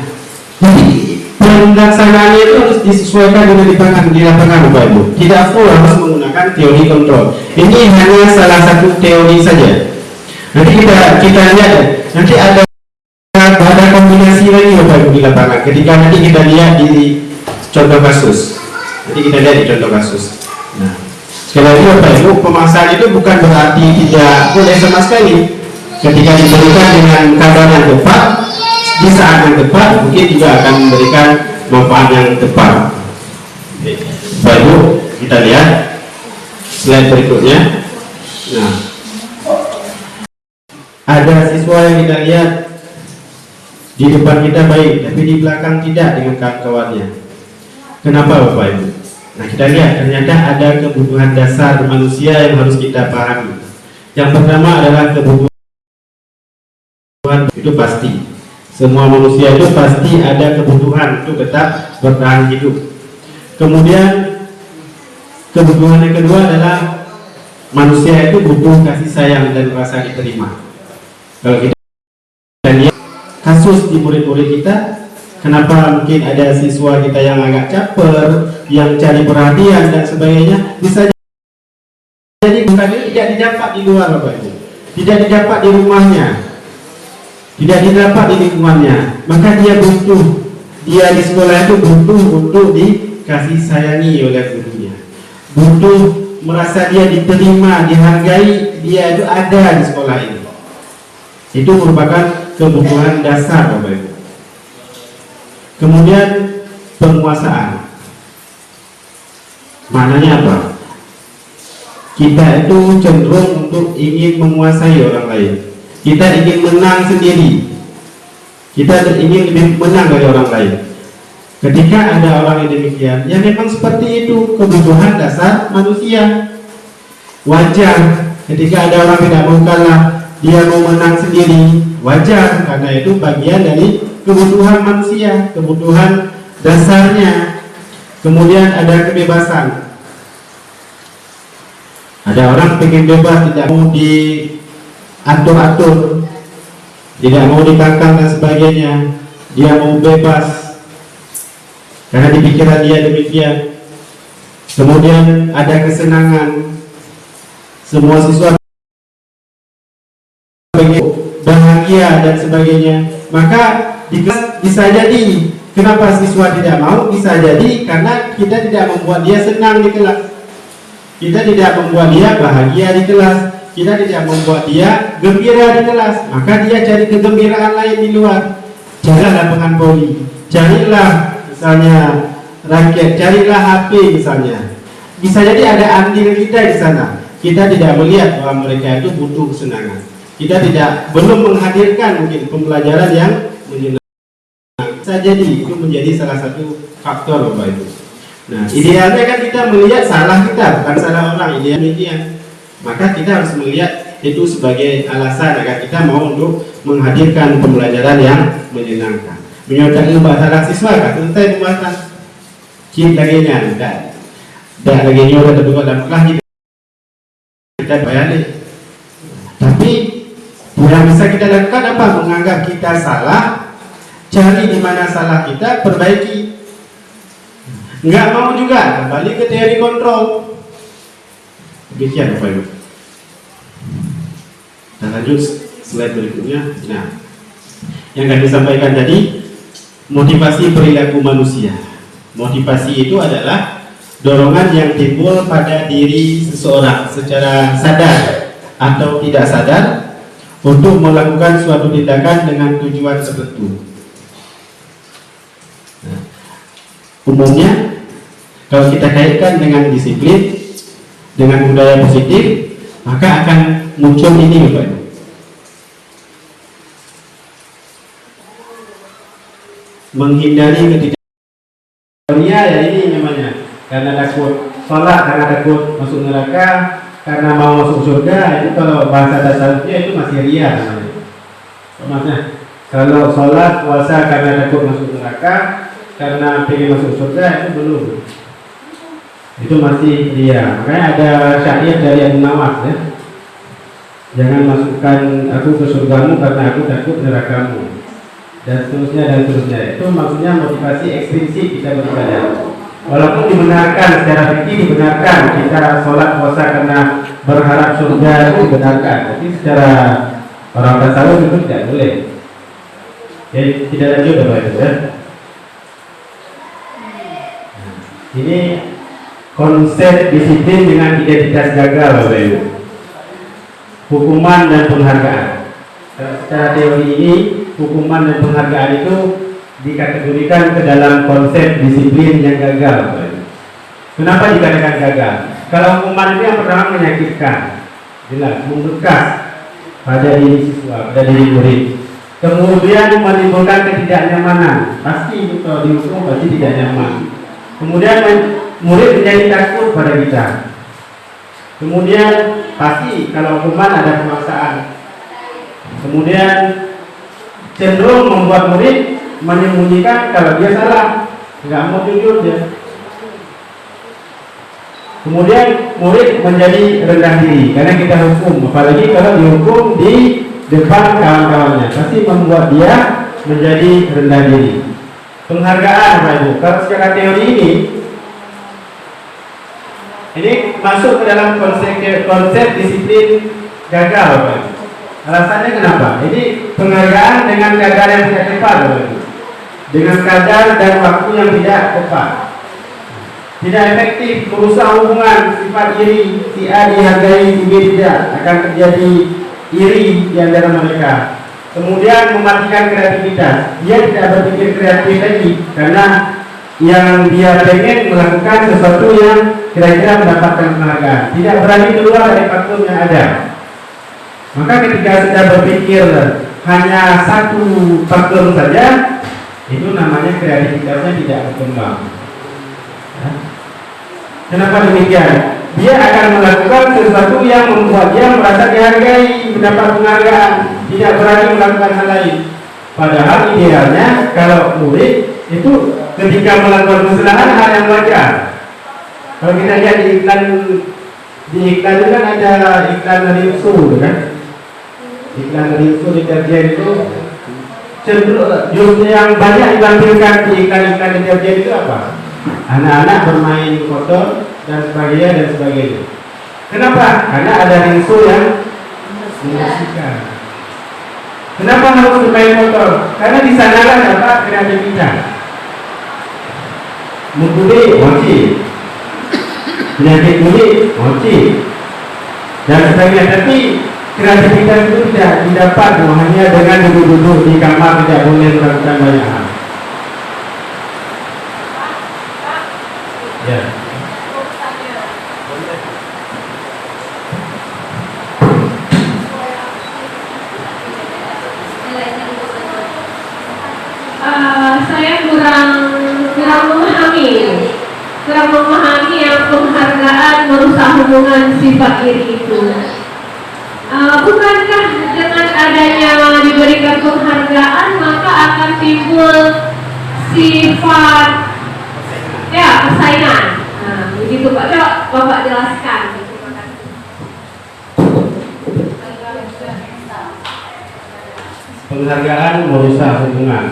jadi pelaksanaannya itu harus disesuaikan dengan di lapangan, Bapak Ibu. Tidak full harus menggunakan teori kontrol. Ini hanya salah satu teori saja. Nanti kita lihat, nanti ada kombinasi lagi Bapak Ibu di lapangan. Ketika nanti kita lihat di contoh kasus, nanti kita lihat di contoh kasus. Nah, sekali lagi Bapak Ibu, pemaksaan itu bukan berarti tidak boleh sama sekali. Ketika diberikan dengan kadar yang tepat, di saat yang tepat, mungkin juga akan memberikan manfaat yang tepat. Bapak Ibu, kita lihat slide berikutnya. Nah, ada siswa yang kita lihat di depan kita baik, tapi di belakang tidak dengan kawan-kawannya. Kenapa Bapak Ibu? Nah, kita lihat ternyata ada kebutuhan dasar manusia yang harus kita pahami. Yang pertama adalah kebutuhan itu pasti. Semua manusia itu pasti ada kebutuhan untuk tetap bertahan hidup. Kemudian kebutuhan yang kedua adalah manusia itu butuh kasih sayang dan rasa diterima. Kalau kita lihat kasus di murid-murid kita, kenapa mungkin ada siswa kita yang agak caper, yang cari perhatian dan sebagainya, bisa jadi bukan tidak didapat di luar, Bapak Ibu, tidak didapat di rumahnya, tidak didapat di lingkungannya, maka dia di sekolah itu butuh untuk dikasih sayangi oleh gurunya, butuh merasa dia diterima, dihargai, dia itu ada di sekolah ini. Itu merupakan kebutuhan dasar, Bapak Ibu. Kemudian penguasaan, maknanya apa? Kita itu cenderung untuk ingin menguasai orang lain. Kita ingin menang sendiri. Kita ingin lebih menang dari orang lain. Ketika ada orang yang demikian, ya memang seperti itu kebutuhan dasar manusia. Wajar ketika ada orang tidak mau kalah, dia mau menang sendiri. Wajar, karena itu bagian dari kebutuhan manusia, kebutuhan dasarnya. Kemudian ada kebebasan. Ada orang pengen bebas, tidak mau diatur-atur, tidak mau dikekang dan sebagainya. Dia mau bebas karena di pikiran dia demikian. Kemudian ada kesenangan. Semua siswa pengen bahagia dan sebagainya. Maka bisa jadi kenapa siswa tidak mau, bisa jadi karena kita tidak membuat dia senang di kelas. Kita tidak membuat dia bahagia di kelas, kita tidak membuat dia gembira di kelas, maka dia cari kegembiraan lain di luar. Carilah lapangan voli, carilah misalnya raket, carilah HP misalnya. Bisa jadi ada andil kita di sana. Kita tidak melihat bahwa mereka itu butuh kesenangan. Kita belum menghadirkan mungkin pembelajaran yang menyenangkan. Bisa jadi itu menjadi salah satu faktor, Bapak Ibu. Nah, idealnya kan kita melihat salah kita, bukan salah orang, idealnya. Maka kita harus melihat itu sebagai alasan agar kita mau untuk menghadirkan pembelajaran yang menyenangkan. Menyertai bahasa siswa kan, selesai pembahasan. Cip lagi nya, tidak lagi nyuruh terbuka dalam kelas kita bayar. Tapi yang bisa kita lakukan apa? Menganggap kita salah, cari di mana salah kita, perbaiki. Nggak mau juga, kembali ke teori kontrol. Demikian Bapak Ibu. Kita lanjut slide berikutnya. Nah, yang kami sampaikan tadi, motivasi perilaku manusia. Motivasi itu adalah dorongan yang timbul pada diri seseorang secara sadar atau tidak sadar untuk melakukan suatu tindakan dengan tujuan tertentu. Nah, umumnya kalau kita kaitkan dengan disiplin, dengan budaya positif, maka akan muncul ini, Bapak Ibu. Menghindari ketidakpastian, ya ini namanya. Karena takut sholat, karena takut masuk neraka, karena mau masuk surga. Itu kalau bahasa tasawufnya itu masih ria namanya. Maksudnya, kalau sholat, puasa karena takut masuk neraka, karena ingin masuk surga, itu belum. Itu masih dia. Makanya ada syair dari Abu Nawas ya. Jangan masukkan aku ke surgamu karena aku takut nerakamu. Dan seterusnya dan seterusnya. Itu maksudnya motivasi ekstrinsik kita beribadah. Walaupun dibenarkan secara fikih, dibenarkan kita sholat puasa karena berharap surga, itu dibenarkan. Tapi secara orang tasawuf itu tidak boleh. Jadi tidak lanjut Bapak Ibu ya. Ini konsep disiplin dengan identitas gagal, Bapak Ibu. Hukuman dan penghargaan. Secara teori ini, hukuman dan penghargaan itu dikategorikan ke dalam konsep disiplin yang gagal, Bapak Ibu. Kenapa dikatakan gagal? Kalau hukuman itu yang pertama menyakitkan, jelas membekas pada diri siswa, pada diri murid. Kemudian menimbulkan ketidaknyamanan, pasti kalau dihukum pasti tidak nyaman. Kemudian murid menjadi takut pada kita. Kemudian pasti kalau hukuman ada pemaksaan. Kemudian cenderung membuat murid menyembunyikan kalau dia salah, nggak mau jujur dia. Kemudian murid menjadi rendah diri karena kita hukum, apalagi kalau dihukum di depan kawan-kawannya, pasti membuat dia menjadi rendah diri. Penghargaan, Bapak Ibu, kalau secara teori ini masuk ke dalam konsep disiplin gagal, Bapak Ibu. Alasannya kenapa? Ini penghargaan dengan kadar yang tidak tepat, Bapak Ibu. Dengan kadar dan waktu yang tidak tepat. Tidak efektif, merusak hubungan, sifat iri, si A dihargai, si B tidak, akan terjadi iri di antara mereka. Kemudian mematikan kreativitas, dia tidak berpikir kreatif lagi karena yang dia pengen melakukan sesuatu yang kira-kira mendapatkan penghargaan, tidak berani keluar dari faktor yang ada. Maka ketika sudah berpikir hanya satu faktor saja, itu namanya kreativitasnya tidak berkembang. Kenapa demikian? Dia akan melakukan sesuatu yang membuat dia merasa dihargai, mendapat penghargaan, tidak berani melakukan hal lain. Padahal idealnya kalau murid itu ketika melakukan kesalahan hal yang wajar. Kalau kita lihat di iklan itu kan ada iklan dari USU, kan? Iklan dari USU deterjen itu cenderung justru yang banyak ditampilkan di iklan-iklan deterjen itu apa? Anak-anak bermain kotor dan sebagainya. Kenapa? Karena ada rinso yang membersihkan. Kenapa harus bermain kotor? Karena di sana kan dapat kreativitas. Mengkulit, mochi. Penyakit kulit, mochi. Dan sebagainya. Tapi kreativitas itu tidak didapat hanya dengan duduk-duduk di kamar, tidak boleh melakukan banyak hal. Ya. Saya kurang memahami yang penghargaan merusak hubungan sifat iri itu. Bukankah dengan adanya diberikan penghargaan maka akan timbul sifat persaingan? Begitu Pak. Coba Bapak jelaskan. Penghargaan merusak hubungan.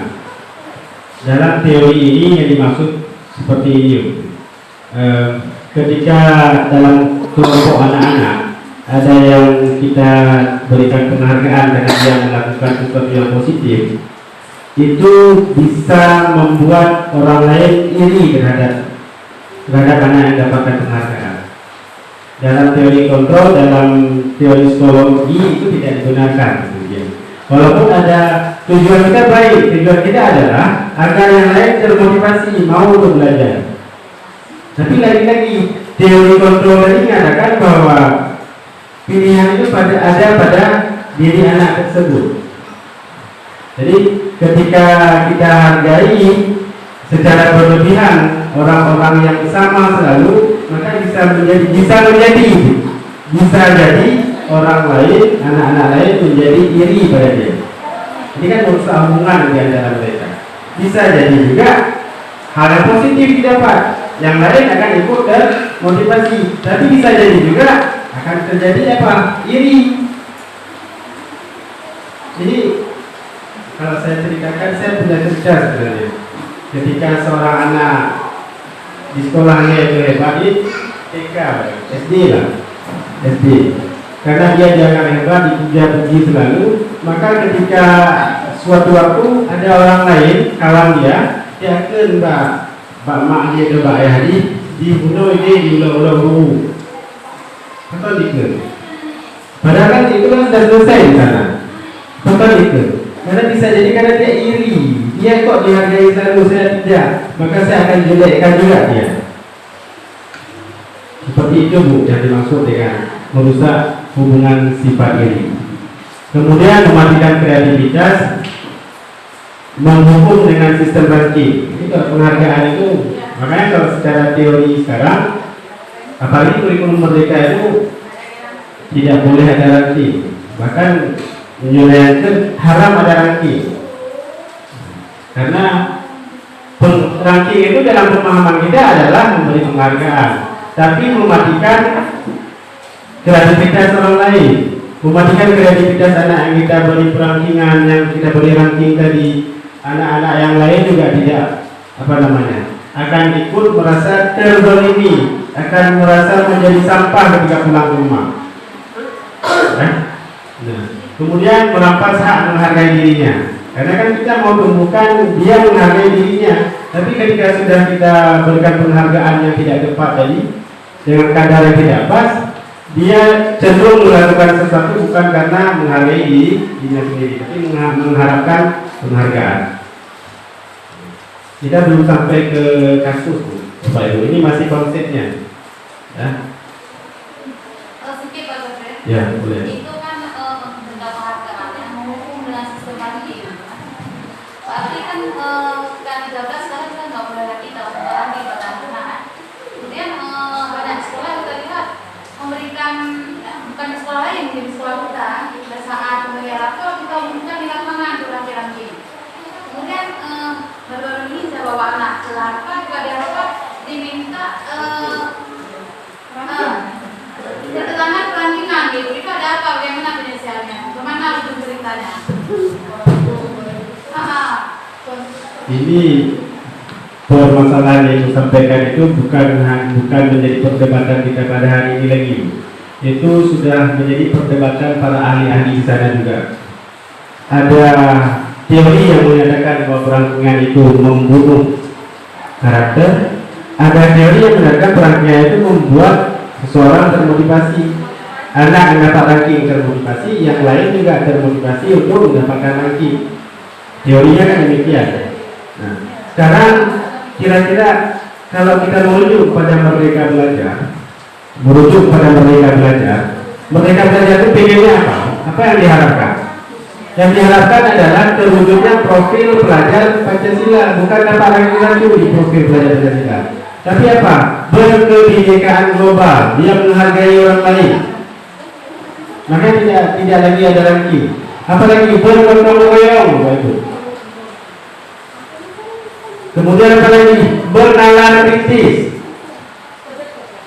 Dalam teori ini yang dimaksud seperti ini. Ketika dalam kelompok anak-anak ada yang kita berikan penghargaan karena dia melakukan sesuatu yang positif, itu bisa membuat orang lain iri terhadap anak yang dapatkan penghargaan. Dalam teori kontrol, dalam teori psikologi itu tidak dibenarkan. Walaupun ada tujuan kita baik, tujuan kita adalah agar yang lain termotivasi mau untuk belajar. Tapi lagi-lagi teori kontrol tadi mengatakan bahwa pilihan itu ada pada diri anak tersebut. Jadi ketika kita hargai secara berlebihan orang-orang yang sama selalu, maka bisa jadi orang lain, anak-anak lain menjadi iri pada dia. Ini kan merusak hubungan di antara mereka. Bisa jadi juga hal yang positif didapat, yang lain akan ikut termotivasi. Tapi bisa jadi juga akan terjadi iri. Jadi kalau saya ceritakan, saya punya cerita sebenarnya. Ketika seorang anak di sekolahnya itu hebat di TK, SD lah, SD. Karena dia jangan hebat, dipuja-puji selalu, maka ketika suatu waktu ada orang lain, kawan dia akan Mbak Mak dia ke Mbak Ayah dibunuh ini, diulang-ulang guru. Betul itu. Padahal kan itu kan sudah selesai di sana. Betul itu. Karena bisa jadi karena dia iri, dia kok dihargai selalu, saya tidak, maka saya akan jelekkan juga dia. Seperti itu Bu yang dimaksud dengan merusak hubungan sifat iri. Kemudian mematikan kreativitas, menghukum dengan sistem ranking. Itu penghargaan itu Makanya kalau secara teori sekarang, apalagi kurikulum merdeka itu tidak boleh ada ranking, bahkan menyuarakan haram ada ranking. Karena ranking itu dalam pemahaman kita adalah memberi penghargaan, tapi mematikan kreativitas orang lain, mematikan kreativitas anak yang kita beri perankingan, yang kita beri ranking tadi. Anak-anak yang lain juga tidak akan ikut merasa terzalimi, akan merasa menjadi sampah ketika pulang ke rumah. Nah, kemudian merampas hak menghargai dirinya. Karena kan kita mau tumbuhkan dia menghargai dirinya, tapi ketika sudah kita berikan penghargaan yang tidak tepat tadi, dengan kadar yang tidak pas, dia cenderung melakukan sesuatu bukan karena menghargai dirinya sendiri, tapi mengharapkan penghargaan. Kita belum sampai ke kasus, Bapak Ibu. Ini masih konsepnya. Ya. Sedikit Pak Gofret. Ya, boleh. Itu kan tentang penghargaannya menghukum dengan sistematik. Berarti kan K13 sekarang kita nggak boleh lagi tahu lagi pertanyaan. Kemudian banyak sekolah kita lihat memberikan bukan di sekolah lain, di sekolah kita pada saat membayar rapor kita umumkan di lapangan ranking. Kemudian baru-baru ini saya bawa anak ke Larpa, juga di Larpa diminta keterangan perankingan gitu. Itu ada apa? Bagaimana penyelesaiannya? Bagaimana untuk beritanya? Ini permasalahan yang disampaikan itu bukan menjadi perdebatan kita pada hari ini lagi. Itu sudah menjadi perdebatan para ahli-ahli di sana juga. Ada teori yang menyatakan bahwa perankingan itu membunuh karakter. Ada teori yang menyatakan perankingan itu membuat seseorang termotivasi. Anak yang dapat ranking termotivasi, yang lain juga termotivasi untuk mendapatkan ranking. Teorinya kan demikian. Nah, sekarang kira-kira kalau kita merujuk pada Merdeka Belajar, Merdeka Belajar itu pengennya apa? Apa yang diharapkan? Yang diharapkan adalah terwujudnya profil pelajar Pancasila, bukan dapat ranking lagi di profil pelajar Pancasila. Tapi apa? Berkebinekaan global, dia menghargai orang lain. Makanya tidak lagi ada ranking. Apalagi bergotong royong, itu. Kemudian apalagi bernalar kritis,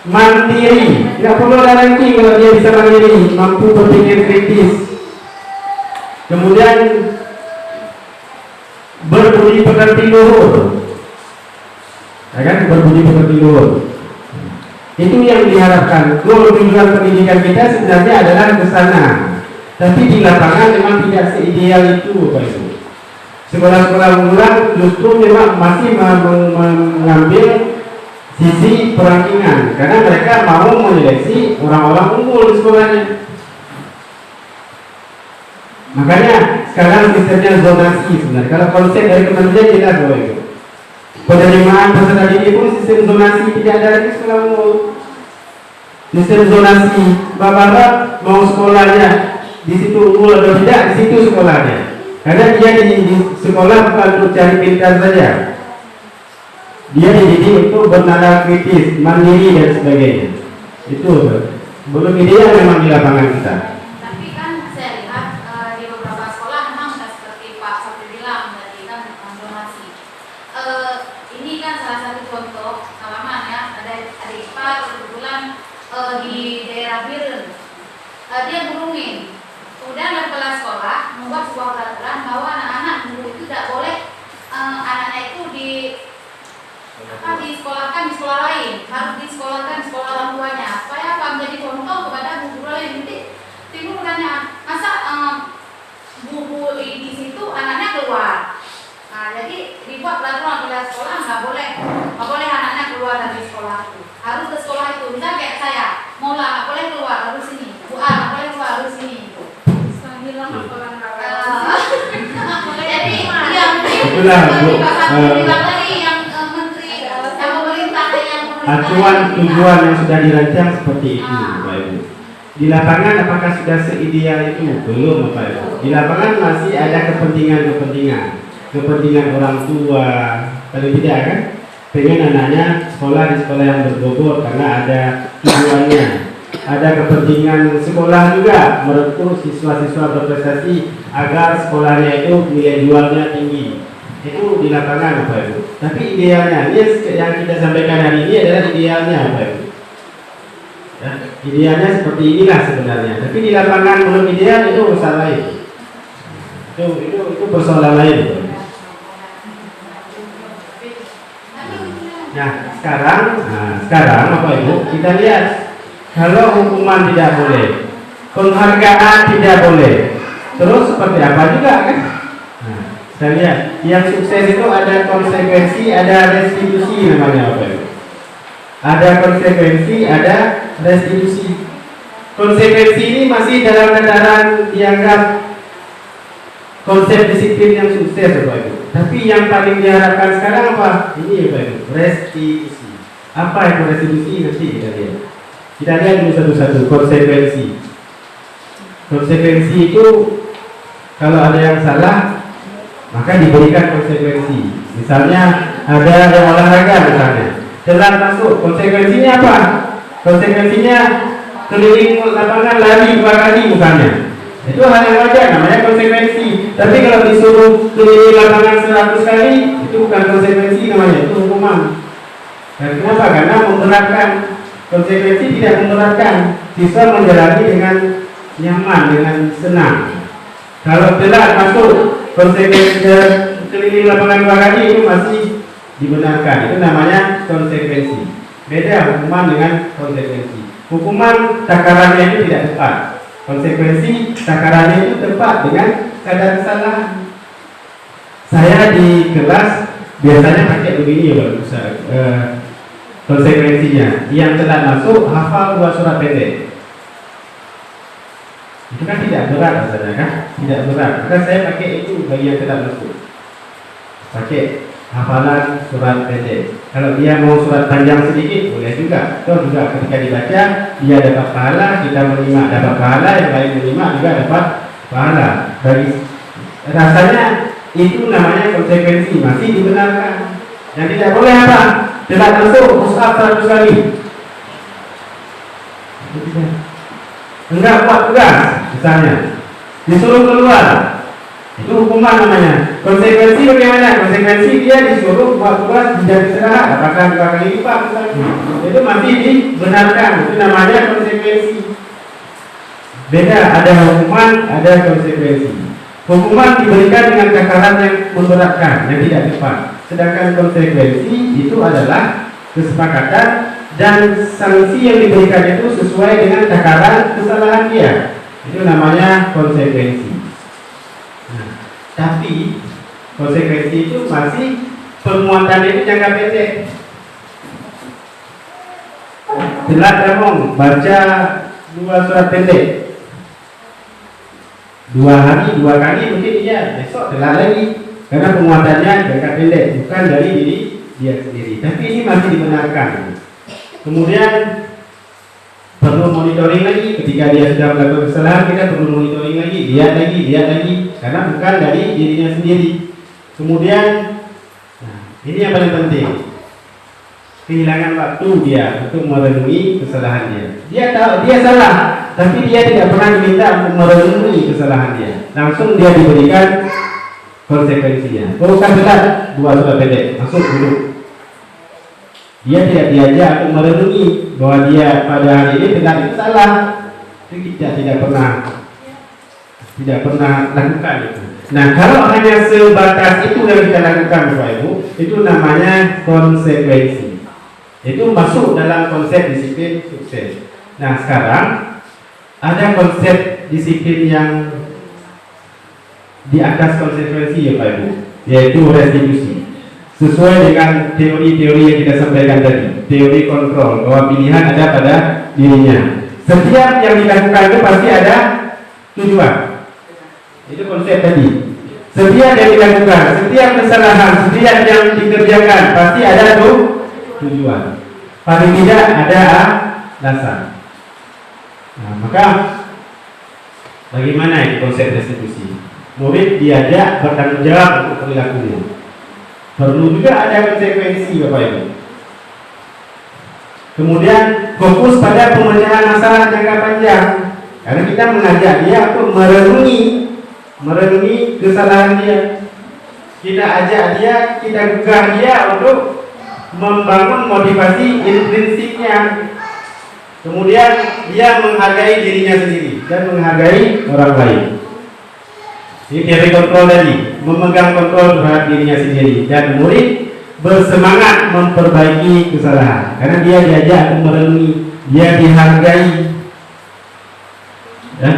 mandiri. Tidak perlu ada ranking kalau dia bisa mandiri, mampu berpikir kritis. Kemudian berbudi pekerti luhur, ya kan? Berbudi pekerti luhur. Itu yang diharapkan. Goal tujuan pendidikan kita sebenarnya adalah ke sana. Tapi di lapangan memang tidak seideal itu, Pak Ibu. Sekolah-sekolah unggulan justru memang masih mengambil sisi perankingan, karena mereka mau menyeleksi orang-orang unggul di sekolahnya. Makanya sekarang sistemnya zonasi sebenarnya. Kalau konsep dari kementerian jelas Bapak Ibu. Penerimaan peserta didik pun sistem zonasi, tidak ada lagi sekolah unggul. Sistem zonasi, Bapak mau sekolahnya di situ unggul atau tidak, di situ sekolahnya. Karena dia di sekolah bukan untuk cari pintar saja. Dia dididik untuk bernalar kritis, mandiri dan sebagainya. Itu belum ideal memang di lapangan kita. Tapi kan saya lihat di beberapa sekolah memang seperti Pak Sabri bilang tadi kan zonasi. Ini kan salah satu contoh pengalaman ya. Ada adik ipar kebetulan di daerah Biren. Dia berunding. Kemudian dari kepala sekolah membuat sebuah peraturan bahwa anak-anak guru itu tidak boleh anaknya itu disekolahkan di sekolah lain, harus disekolahkan di sekolah orang tuanya. Supaya apa? Menjadi contoh kepada guru lain. Nanti timbul pertanyaan, masa guru di situ anaknya keluar? Nah, jadi dibuat peraturan oleh sekolah nggak boleh anaknya keluar dari sekolah itu. Harus ke sekolah itu. Misalnya kayak saya, Mola nggak boleh keluar, harus sini. Bu A nggak boleh keluar, harus sini. Jadi yang acuan tujuan yang sudah dirancang seperti itu, Bapak Ibu. Di lapangan apakah sudah seideal itu? Belum, Bapak Ibu. Di lapangan masih ada kepentingan orang tua, paling tidak kan? pengen anaknya sekolah di sekolah yang berbobot karena ada tujuannya, ada kepentingan sekolah juga merekrut siswa-siswa berprestasi agar sekolahnya itu nilai jualnya tinggi. Itu di lapangan Bapak Ibu. Tapi idealnya, ini yang kita sampaikan hari ini adalah idealnya Bapak Ibu. Ya, idealnya seperti inilah sebenarnya. Tapi di lapangan belum ideal, itu urusan lain. Itu persoalan lain. Nah sekarang Bapak Ibu kita lihat, kalau hukuman tidak boleh, penghargaan tidak boleh, terus seperti apa juga kan? Nah, kita lihat yang sukses itu ada konsekuensi, ada restitusi namanya Bapak Ibu. Ada konsekuensi, ada restitusi. Konsekuensi ini masih dalam tataran dianggap konsep disiplin yang sukses Bapak Ibu. Tapi yang paling diharapkan sekarang apa? Ini Bapak Ibu, restitusi. Apa itu restitusi? Nanti kita lihat. Kita lihat dulu satu-satu konsekuensi. Konsekuensi itu kalau ada yang salah maka diberikan konsekuensi. Misalnya ada yang olahraga misalnya, telat masuk, konsekuensinya apa? Konsekuensinya keliling lapangan lari 2 kali misalnya. Itu hal yang wajar, namanya konsekuensi. Tapi kalau disuruh keliling lapangan 100 kali, itu bukan konsekuensi namanya, itu hukuman. Dan kenapa? Karena memberatkan. Konsekuensi tidak memberatkan. Siswa menjalani dengan nyaman, dengan senang. Kalau telat masuk, konsekuensi keliling lapangan 2 kali itu masih dibenarkan. Itu namanya konsekuensi. Beda hukuman dengan konsekuensi. Hukuman takarannya itu tidak tepat. Konsekuensi takarannya itu tepat dengan kadar kesalahan. Saya di kelas biasanya pakai begini ya Pak Ustaz. Konsekuensinya yang telat masuk hafal 2 surat pendek. Itu kan tidak berat rasanya kan? Tidak berat. Maka saya pakai itu bagi yang telat masuk. Pakai hafalan surat pendek. Kalau dia mau surat panjang sedikit boleh juga. Itu juga ketika dibaca dia dapat pahala, kita menerima dapat pahala, yang lain menerima juga dapat pahala. Bagi rasanya itu namanya konsekuensi, masih dibenarkan. Yang tidak boleh apa? Telat masuk mushaf 100 kali. Enggak buat tugas misalnya, disuruh keluar, itu hukuman namanya. Konsekuensi bagaimana? Konsekuensi dia disuruh buat tugas tidak istirahat, apakah 2 kali lipat misalnya. Itu masih dibenarkan, itu namanya konsekuensi. Beda, ada hukuman, ada konsekuensi. Hukuman diberikan dengan takaran yang memberatkan, yang tidak tepat. Sedangkan konsekuensi itu adalah kesepakatan dan sanksi yang diberikan itu sesuai dengan takaran kesalahan dia. Itu namanya konsekuensi. Nah, tapi konsekuensi itu masih penguatannya itu jangka pendek. Telat ngomong, baca 2 surat pendek 2 hari 2 kali mungkin iya, besok telat lagi. Karena penguatannya jangka pendek, bukan dari diri dia sendiri. Tapi ini masih dibenarkan. Kemudian perlu monitoring lagi. Ketika dia sudah melakukan kesalahan, kita perlu monitoring lagi, lihat lagi, karena bukan dari dirinya sendiri. Kemudian, nah, ini yang paling penting. Kehilangan waktu dia untuk merenungi kesalahan dia. Dia tahu dia salah, tapi dia tidak pernah diminta untuk merenungi kesalahan dia. Langsung dia diberikan konsekuensinya. Bukan telat 2 surat pendek, masuk dulu. Dia tidak diajak untuk merenungi bahwa dia pada hari ini telat itu salah. Itu tidak pernah lakukan itu. Nah, kalau hanya sebatas itu yang kita lakukan Bapak Ibu, itu namanya konsekuensi. Itu masuk dalam konsep disiplin sukses. Nah, sekarang ada konsep disiplin yang di atas konsekuensi ya Pak Ibu, yaitu restitusi. Sesuai dengan teori-teori yang kita sampaikan tadi, teori kontrol, bahwa pilihan ada pada dirinya. Setiap yang dilakukan itu pasti ada tujuan. Itu konsep tadi. Setiap yang dilakukan, setiap kesalahan, setiap yang dikerjakan pasti ada tujuan. Paling tidak ada alasan. Nah, maka bagaimana itu konsep restitusi? Murid diajak bertanggung jawab untuk perilakunya. Perlu juga ada konsekuensi Bapak Ibu. Kemudian fokus pada pemecahan masalah jangka panjang, karena kita mengajak dia untuk merenungi kesalahan dia. Kita ajak dia, kita gugah dia untuk membangun motivasi intrinsiknya. Kemudian dia menghargai dirinya sendiri dan menghargai orang lain. Ini teori kontrol tadi, memegang kontrol terhadap dirinya sendiri, dan murid bersemangat memperbaiki kesalahan karena dia diajak untuk merenungi, dia dihargai, ya,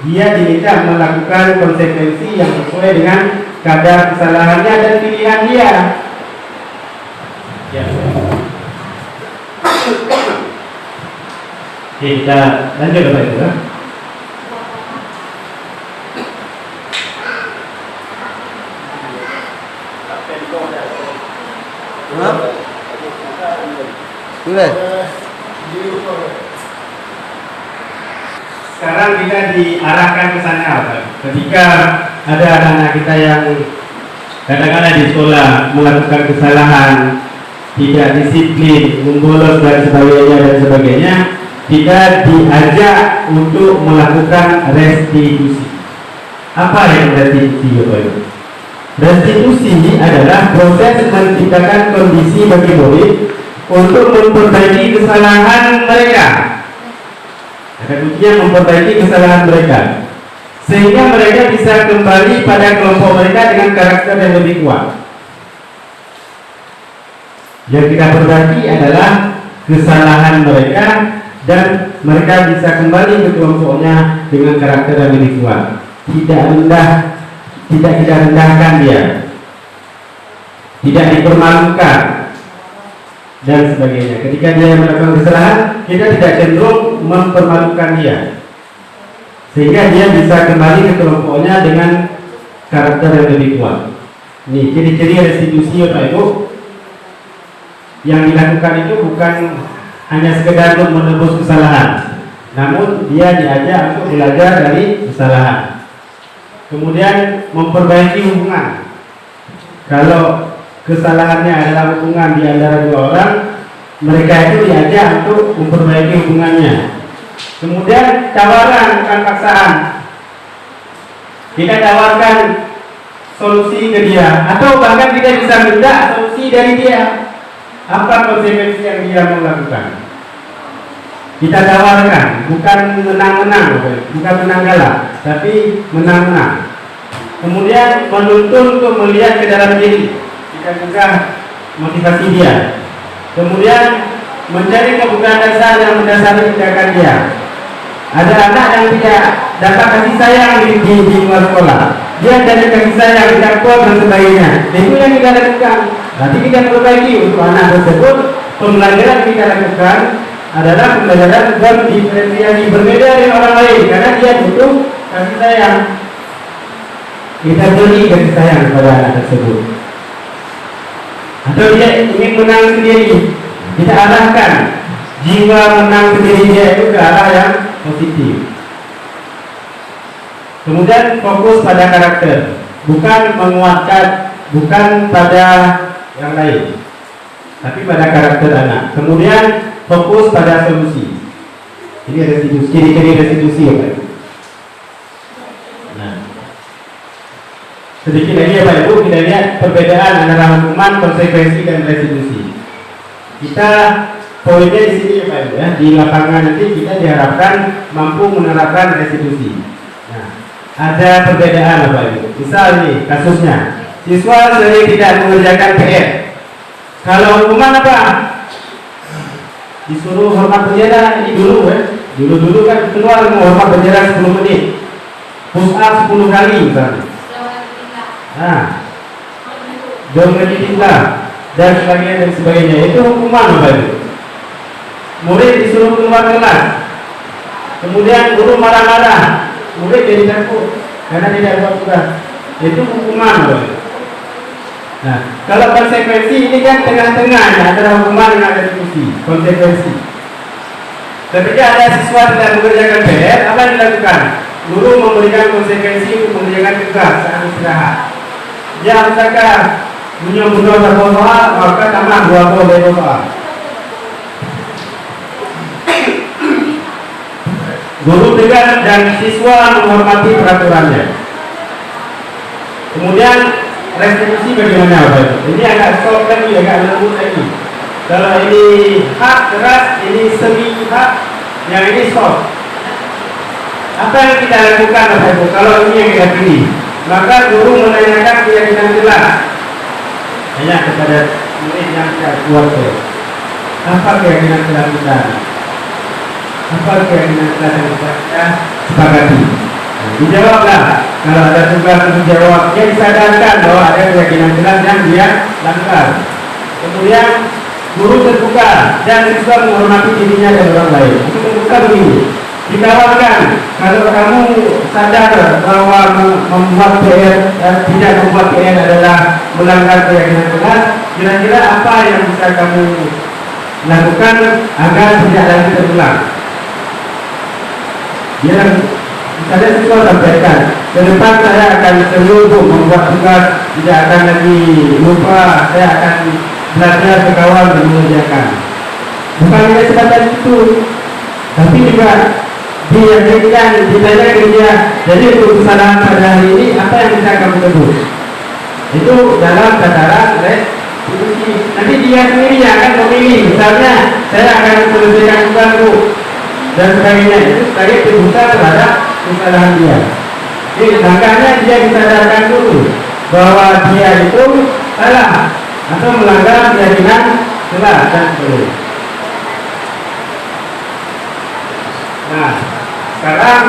dia diminta melakukan konsekuensi yang sesuai dengan kadar kesalahannya dan pilihan dia. Ya. Oke, kita lanjut Bapak Ibu ya. Boleh. Sekarang kita diarahkan ke sana Pak. Ketika ada anak-anak kita yang kadang-kadang di sekolah melakukan kesalahan, tidak disiplin, membolos dan sebagainya, kita diajak untuk melakukan restitusi. Apa yang restitusi Bapak Ibu? Restitusi adalah proses menciptakan kondisi bagi murid untuk memperbaiki kesalahan mereka. Ada kuncinya, memperbaiki kesalahan mereka, sehingga mereka bisa kembali pada kelompok mereka dengan karakter yang lebih kuat. Yang kita perbaiki adalah kesalahan mereka, dan mereka bisa kembali ke kelompoknya dengan karakter yang lebih kuat. Tidak kita rendahkan dia, tidak dipermalukan dan sebagainya. Ketika dia melakukan kesalahan, kita tidak cenderung mempermalukan dia, sehingga dia bisa kembali ke kelompoknya dengan karakter yang lebih kuat. Ini ciri-ciri restitusi Bapak Ibu. Yang dilakukan itu bukan hanya sekedar untuk menebus kesalahan, namun dia diajak untuk belajar dari kesalahan. Kemudian memperbaiki hubungan. Kalau kesalahannya adalah hubungan di antara dua orang, mereka itu diajak untuk memperbaiki hubungannya. Kemudian tawaran, bukan paksaan. Kita tawarkan solusi ke dia, atau bahkan kita bisa minta solusi dari dia. Apa konsekuensi yang dia mau lakukan? Kita tawarkan, bukan menang-menang, bukan menang galak, tapi menang-menang. Kemudian menuntun untuk melihat ke dalam diri, kita juga motivasi dia. Kemudian mencari kebutuhan dasar yang mendasari tindakan dia. Ada anak yang tidak dapat kasih sayang di luar sekolah, dia dari kasih sayang, tidak kuat dan sebagainya. Itu yang kita lakukan. Nanti kita perbaiki untuk anak tersebut. Pembelajaran yang kita lakukan adalah pembelajaran berdiferensiasi, berbeda dari orang lain, karena dia butuh kasih sayang. Kita beri kasih sayang kepada anak tersebut. Atau dia ingin menang sendiri, kita arahkan jiwa menang sendiri dia itu ke arah yang positif. Kemudian fokus pada karakter, bukan menguatkan, bukan pada yang lain, tapi pada karakter anak. Kemudian fokus pada solusi. Ini restitusi, ciri-ciri restitusi ya Pak. Nah, sedikit lagi ya Pak Ibu, kita lihat perbedaan antara hukuman, konsekuensi dan restitusi. Kita poinnya di sini ya Pak Ibu ya. Di lapangan nanti kita diharapkan mampu menerapkan restitusi. Nah, ada perbedaan Bapak Ibu. Misal nih kasusnya, siswa sering tidak mengerjakan PR. Kalau hukuman apa? Disuruh hormat bendera. Ini dulu ya. Dulu kan keluar mau hormat bendera 10 menit, push up 10 kali misalnya. Nah, dong tinggal dan sebagainya. Itu hukuman Bapak Ibu. Murid disuruh keluar kelas, kemudian guru marah-marah, murid jadi takut karena tidak buat tugas. Itu hukuman Bapak Ibu. Nah, kalau konsekuensi ini kan tengah-tengah antara hukuman dan restitusi. Konsekuensi. Ketika ada siswa tidak mengerjakan PR, apa yang dilakukan? Guru memberikan konsekuensi untuk mengerjakan tugas saat istirahat. Dia misalkan bunuh satu soal, maka tambah 20 soal. Guru dengar dan siswa menghormati peraturannya. Kemudian restitusi bagaimana Bapak Ibu? Ini agak soft lagi, agak lembut lagi. Kalau ini hak keras, ini semi hak, yang ini soft. Apa yang kita lakukan Bapak Ibu? Kalau ini yang kita pilih, maka guru menanyakan keyakinan jelas. Tanya kepada murid yang tidak kuat. Apa keyakinan jelas kita? Apa keyakinan jelas yang kita sepakati? Dijawablah. Kalau ada tugas untuk jawab, dia disadarkan bahwa ada keyakinan jelas yang dia langgar. Kemudian guru terbuka dan siswa menghormati dirinya dan orang lain. Itu terbuka begini. Dikawalkan. Kalau kamu sadar bahwa membuat PR dan tidak membuat PR adalah melanggar keyakinan jelas, kira-kira apa yang bisa kamu lakukan agar tidak lagi terulang? Dia misalnya siswa sampaikan, ke depan saya akan serius membuat tugas, tidak akan lagi lupa, saya akan belajar berkawan dan mengerjakan. Bukan hanya sebatas itu, tapi juga diyakinkan, ditanya ke dia, jadi untuk kesalahan pada hari ini apa yang bisa kamu tebus? Itu dalam tataran restitusi. Nanti dia sendiri yang akan memilih, misalnya saya akan selesaikan tugasku dan sebagainya, itu sebagai tebusan terhadap kesalahan dia. Jadi makanya dia disadarkan dulu bahwa dia itu salah atau melanggar keyakinan jelas dan sebagainya. Nah, sekarang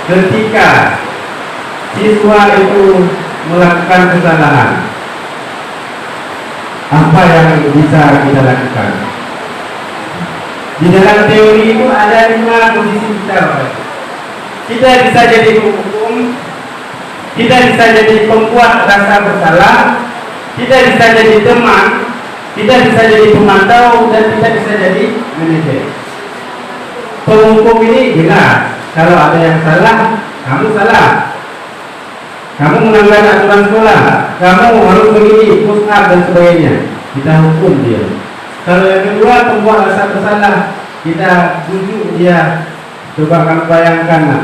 ketika siswa itu melakukan kesalahan, apa yang bisa kita lakukan? Di dalam teori itu ada 5 posisi kita. Kita bisa jadi penghukum, kita bisa jadi pembuat rasa bersalah, kita bisa jadi teman, kita bisa jadi pemantau, dan kita bisa jadi manajer. Penghukum ini jelas, kalau ada yang salah, kamu salah. Kamu melanggar aturan sekolah, kamu harus begini, push up dan sebagainya. Kita hukum dia. Kalau yang kedua, pembuat rasa bersalah, kita bujuk dia. Coba kamu bayangkan, nak,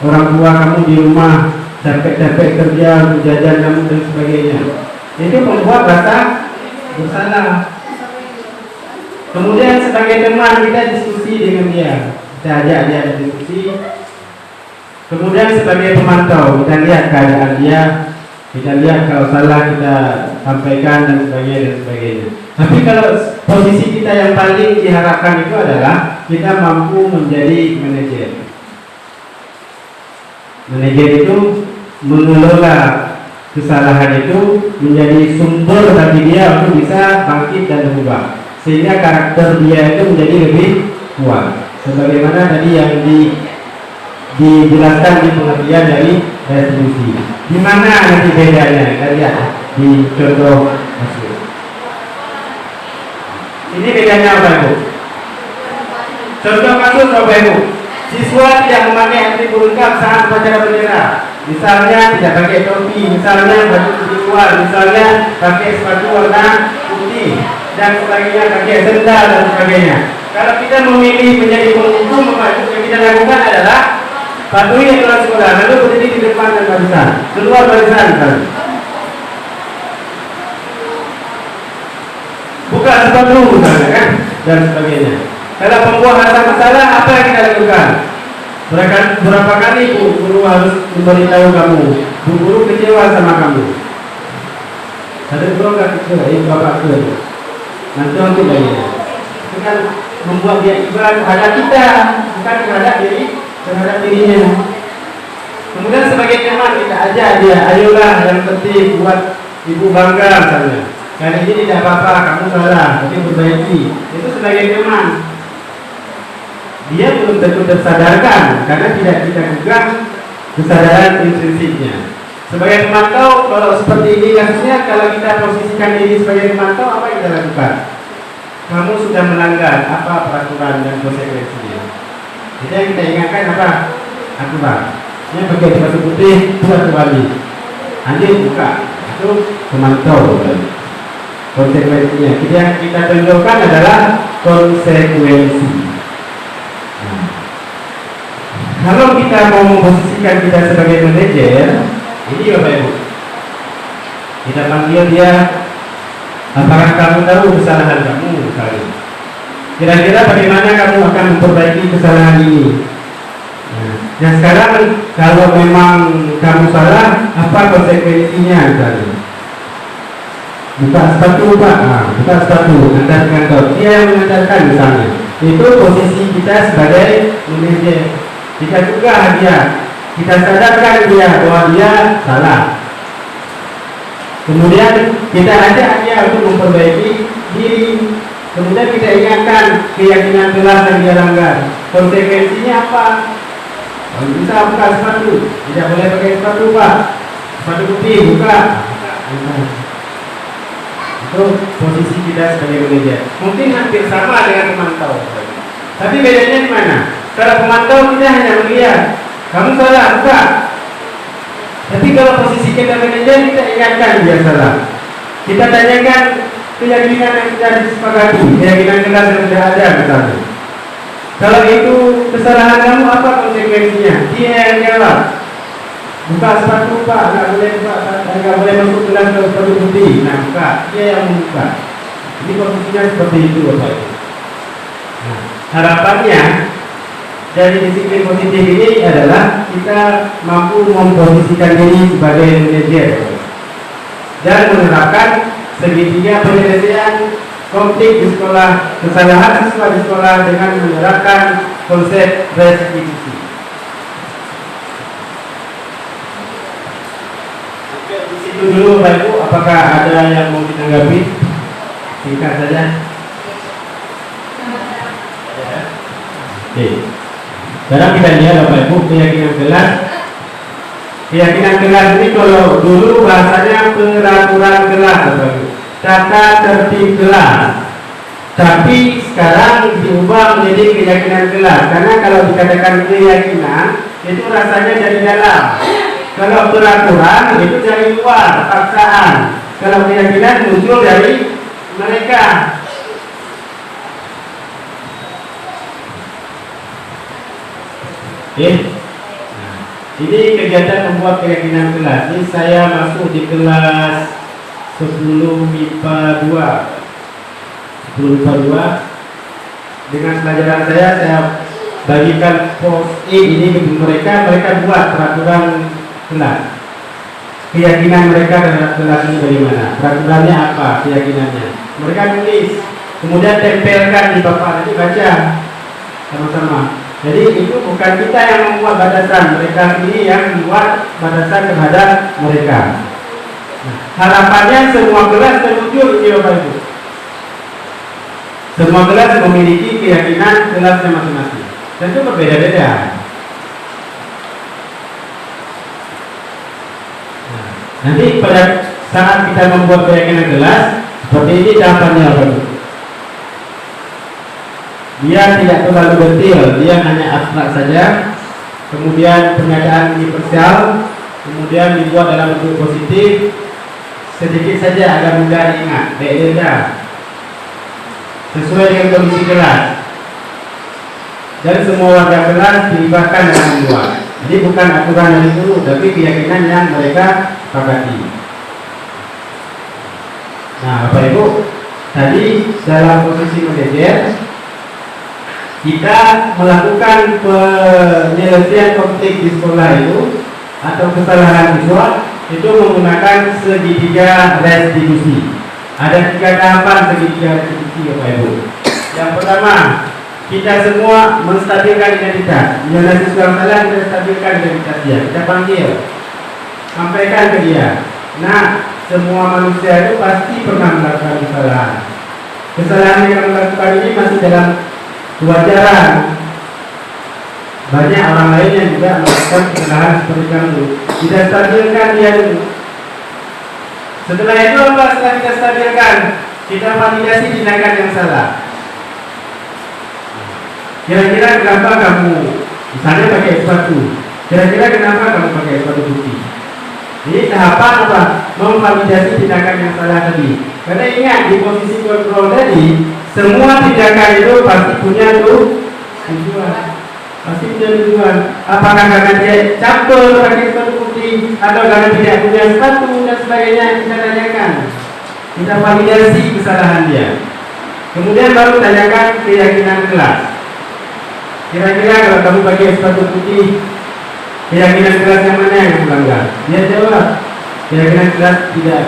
orang tua kamu di rumah capek-capek kerja untuk jajan kamu dan sebagainya. Itu pembuat rasa bersalah. Kemudian sebagai teman kita diskusi dengan dia, kita ajak dia diskusi. Kemudian sebagai pemantau kita lihat keadaan dia, kita lihat kalau salah kita sampaikan dan sebagainya. Tapi kalau posisi kita yang paling diharapkan itu adalah kita mampu menjadi manajer. Manajer itu mengelola kesalahan itu menjadi sumber bagi dia untuk bisa bangkit dan berubah, sehingga karakter dia itu menjadi lebih kuat. Sebagaimana tadi yang dijelaskan di pengertian dari restitusi. Di mana nanti bedanya? Kita lihat di contoh kasus. Ini bedanya apa Ibu? Contoh kasus apa Ibu? Siswa tidak memakai atribut lengkap saat upacara bendera. Misalnya tidak pakai topi, misalnya baju putih luar, misalnya pakai sepatu warna putih dan sebagainya, pakai sendal dan sebagainya. Kalau kita memilih menjadi penghukum, maka yang kita lakukan adalah patuhi aturan sekolah, lalu berdiri di depan dan barisan, keluar barisan kan. Buka sepatu misalnya kan, dan sebagainya. Kalau pembuat rasa bersalah, apa yang kita lakukan? Berapa kali guru harus memberitahu kamu, guru kecewa sama kamu. Ada guru nggak kecewa, ini bapak ke, nanti lagi. Itu kan membuat dia ibarat terhadap kita, bukan terhadap dirinya. Kemudian sebagai teman kita ajak dia, ayolah yang penting buat ibu bangga misalnya. Kali ini tidak apa-apa, kamu salah, tapi perbaiki. Itu sebagai teman. Dia belum tentu tersadarkan karena tidak kita gugah kesadaran intrinsiknya. Sebagai pemantau, kalau seperti ini kasusnya, kalau kita posisikan diri sebagai pemantau, apa yang kita lakukan? Kamu sudah melanggar apa peraturan dan konsekuensinya. Jadi yang kita ingatkan apa? Aturan. Ini pakai sepatu putih, buat kembali. Nanti buka, itu pemantau. Konsekuensinya, kita tunjukkan adalah konsekuensi. Nah, kalau kita mau memposisikan kita sebagai manajer, ini Bapak Ibu, kita panggil dia, apakah kamu tahu kesalahan kamu kali? Kira-kira bagaimana kamu akan memperbaiki kesalahan ini? Nah sekarang kalau memang kamu salah, apa konsekuensinya kali? Buka sepatu Pak, buka sepatu, antar ke kantor. Dia yang mengantarkan misalnya. Itu posisi kita sebagai manajer. Kita juga dia, kita sadarkan dia bahwa dia salah. Kemudian kita ajak dia untuk memperbaiki diri. Kemudian kita ingatkan keyakinan kelas yang dia langgar. Konsekuensinya apa? Kalau bisa buka sepatu, tidak boleh pakai sepatu Pak. Sepatu putih buka. Itu posisi kita sebagai manajer. Mungkin hampir sama dengan pemantau. Tapi bedanya di mana? Kalau pemantau kita hanya melihat, kamu salah buka. Tapi kalau posisi kita manajer, kita ingatkan dia salah. Kita tanyakan keyakinan yang sudah disepakati, keyakinan kelas yang sudah ada misalnya. Kalau itu kesalahan kamu, apa konsekuensinya? Dia yang jawab. Buka sepatu Pak, nggak boleh masuk kelas ke sepatu putih. Nah buka, dia yang membuka. Ini posisinya seperti itu Bapak Ibu. Nah, harapannya dari disiplin positif ini adalah kita mampu memposisikan diri sebagai manajer dan menerapkan segitiga penyelesaian konflik di sekolah, kesalahan siswa di sekolah dengan menerapkan konsep restitusi. Oke, di situ dulu Bapak Ibu, apakah ada yang mau ditanggapi? Singkat saja. Oke. Sekarang kita lihat Bapak Ibu keyakinan kelas. Keyakinan kelas ini kalau dulu bahasanya peraturan kelas Bapak Ibu, tata tertib kelas. Tapi sekarang diubah menjadi keyakinan kelas. Karena kalau dikatakan keyakinan itu rasanya dari dalam. Kalau peraturan itu dari luar, paksaan. Kalau keyakinan muncul dari mereka. Oke. Nah, ini kegiatan membuat keyakinan kelas. Ini saya masuk di kelas 10 MIPA 2. 10 MIPA 2. Dengan pelajaran saya bagikan post-it ini ke mereka buat peraturan kelas. Keyakinan mereka terhadap kelas ini bagaimana? Peraturannya apa? Keyakinannya. Mereka tulis, kemudian tempelkan di papan. Nanti baca sama-sama. Jadi itu bukan kita yang membuat batasan, mereka sendiri yang membuat batasan terhadap mereka. Nah, harapannya semua kelas terwujud ini Bapak Ibu. Semua kelas memiliki keyakinan kelasnya masing-masing. Tentu berbeda-beda. Nah, nanti pada saat kita membuat keyakinan kelas seperti ini tahapannya Bapak Ibu. Dia tidak terlalu detail, dia hanya abstrak saja. Kemudian pernyataan universal, kemudian dibuat dalam bentuk positif, sedikit saja agar mudah diingat, beda sesuai dengan kondisi kelas. Dan semua warga kelas dilibatkan dalam membuat. Jadi bukan aturan dari dulu, tapi keyakinan yang mereka sepakati. Nah, Bapak Ibu, tadi dalam posisi manajer kita melakukan penyelesaian konflik di sekolah itu atau kesalahan siswa itu menggunakan segitiga restitusi. Ada 3 tahapan segitiga restitusi Bapak Ibu. Yang pertama, kita semua menstabilkan identitas. Bila siswa salah, kita stabilkan identitas dia. Kita panggil, sampaikan ke dia. Nah, semua manusia itu pasti pernah melakukan kesalahan. Kesalahan yang melakukan ini masih dalam kewajaran. Banyak orang lain yang juga melakukan kesalahan seperti kamu. Kita stabilkan dia dulu. Setelah itu apa? Setelah kita stabilkan, kita validasi tindakan yang salah. Kira-kira kenapa kamu misalnya pakai sepatu, Kira-kira kenapa kamu pakai sepatu putih? Jadi tahapan apa? Memvalidasi tindakan yang salah tadi. Karena ingat di posisi kontrol tadi, semua tindakan itu pasti punya tujuan. Pasti punya tujuan. Apakah karena dia campur pakai sepatu putih atau karena tidak punya sepatu dan sebagainya, kita tanyakan. Kita validasi kesalahan dia. Kemudian baru tanyakan keyakinan kelas. Kira-kira kalau kamu pakai sepatu putih, keyakinan kelas yang mana yang melanggar? Dia jawab, keyakinan kelas tidak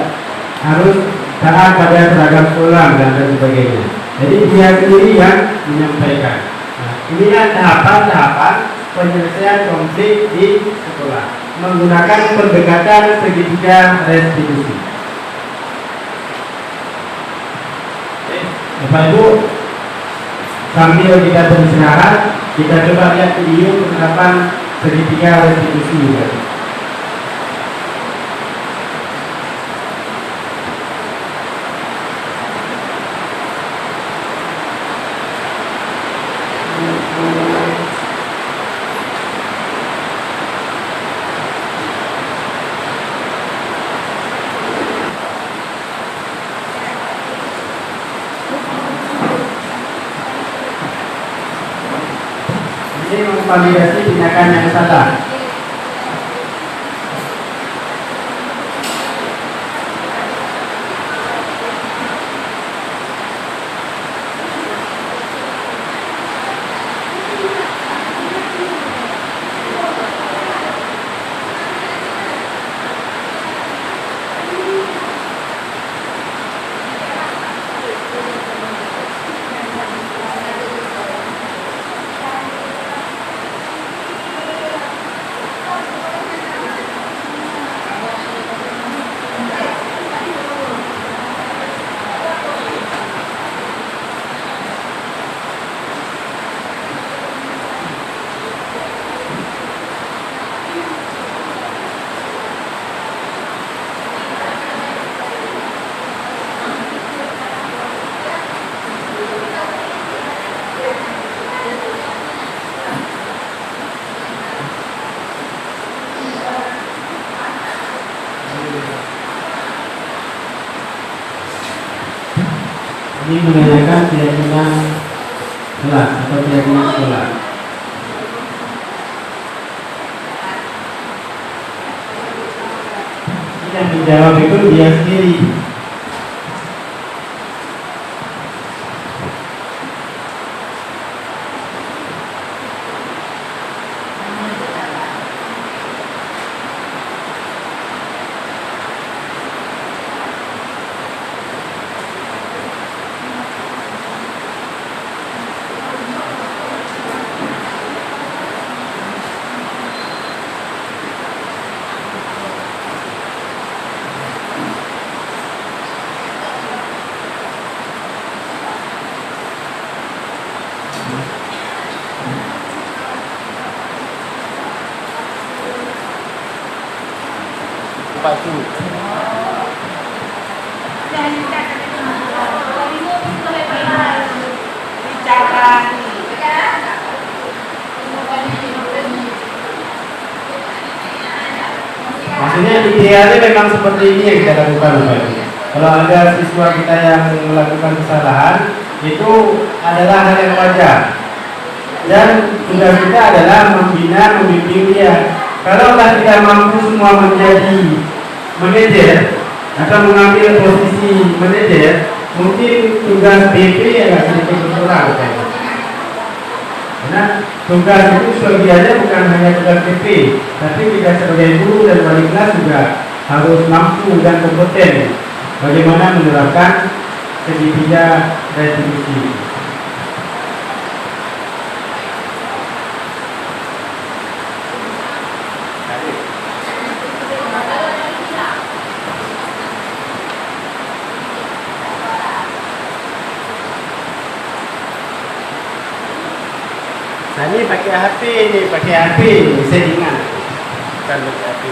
harus taat pada seragam sekolah dan sebagainya. Jadi dia sendiri yang menyampaikan. Nah, inilah tahapan-tahapan penyelesaian konflik di sekolah menggunakan pendekatan segitiga restitusi. Bapak Ibu, sambil kita beristirahat, kita coba lihat video penerapan segitiga restitusi. Ini memvalidasi tindakan yang salah. Ini menanyakan keyakinan kelas atau keyakinan sekolah. Yang menjawab itu dia sendiri. Maksudnya idealnya memang seperti ini yang kita lakukan, Bapak. Kalau ada siswa kita yang melakukan kesalahan, itu adalah hal yang wajar. Dan tugas kita adalah membina, membimbing dia. Kalau tidak mampu semua menjadi manajer atau mengambil posisi manajer, mungkin tugas BP agak sedikit berkurang. Karena tugas itu sebagiannya bukan hanya tugas BP, tapi kita sebagai guru dan wali kelas juga harus mampu dan kompeten bagaimana menerapkan segitiga restitusi. Nah ini pakai HP settingan, bukan pakai HP.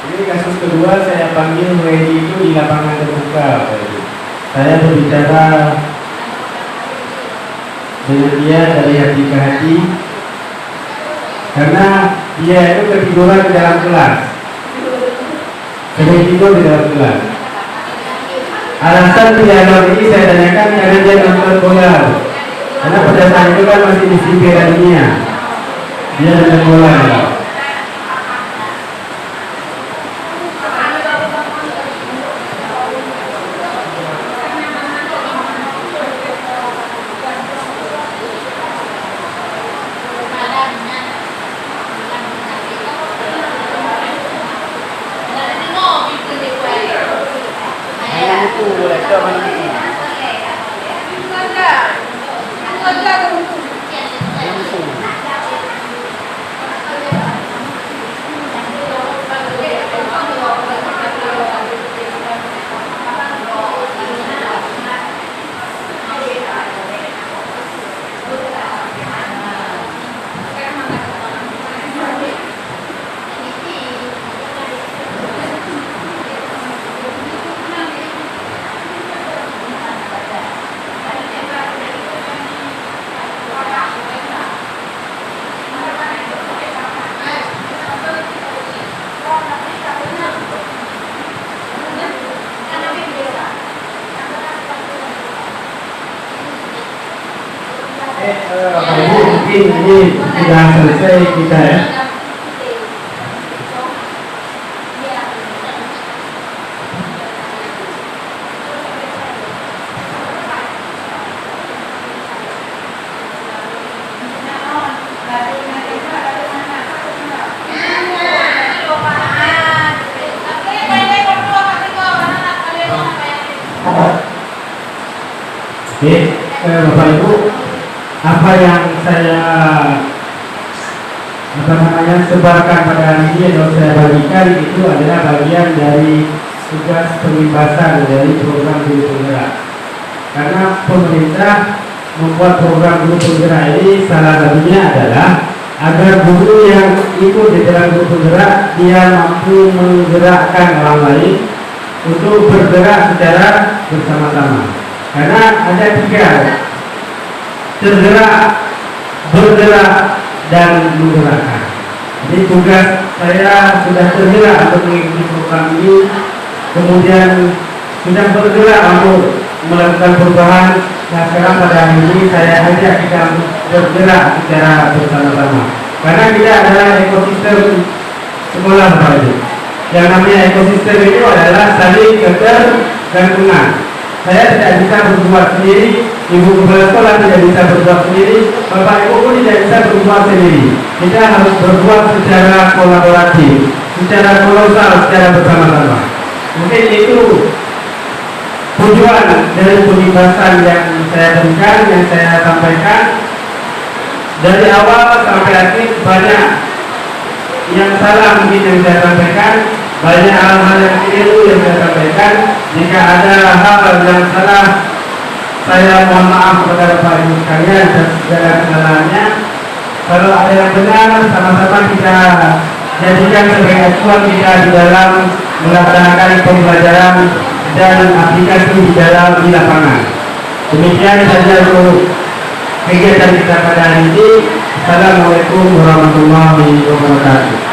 Ini kasus kedua saya panggil WNI itu di lapangan terbuka, Bapak Ibu. Saya berbicara dengan dia dari hati ke hati, karena dia itu ketiduran di dalam kelas. Sering tidur di dalam kelas. Alasan tidak ini saya tanyakan karena dia nonton bola. Karena pada saat itu kan masih di Piala Dunia. Dia nonton bola. Mungkin ini sudah selesai kita ya. Oke, Bapak Ibu, apa yang saya sebarkan pada hari ini atau saya bagikan itu adalah bagian dari tugas pembebasan dari program guru penggerak. Karena pemerintah membuat program guru penggerak ini salah satunya adalah agar guru yang ikut di dalam guru penggerak dia mampu menggerakkan orang lain untuk bergerak secara bersama-sama. Karena ada tiga: tergerak, bergerak, dan menggerakkan. Jadi tugas saya sudah tergerak untuk mengikuti program ini, kemudian sudah bergerak untuk melakukan perubahan. Nah sekarang pada hari ini saya ajak kita bergerak secara bersama-sama. Karena kita adalah ekosistem sekolah, Bapak Ibu. Yang namanya ekosistem itu adalah saling ketergantungan. Saya tidak bisa berbuat sendiri, ibu kepala sekolah tidak bisa berbuat sendiri, bapak ibu pun tidak bisa berbuat sendiri. Kita harus berbuat secara kolaboratif, secara kolosal, secara bersama-sama. Mungkin itu tujuan dari pembebasan yang saya berikan, yang saya sampaikan. Dari awal sampai akhir banyak yang salah mungkin yang saya sampaikan, banyak hal-hal yang keliru yang saya sampaikan. Jika ada hal yang salah, saya mohon maaf kepada Bapak Ibu sekalian dan segala kesalahannya. Kalau ada yang benar, sama-sama kita jadikan sebagai acuan kita di dalam melaksanakan pembelajaran dan aplikasi di lapangan. Demikian saja untuk kegiatan kita pada hari ini. Assalamualaikum warahmatullahi wabarakatuh.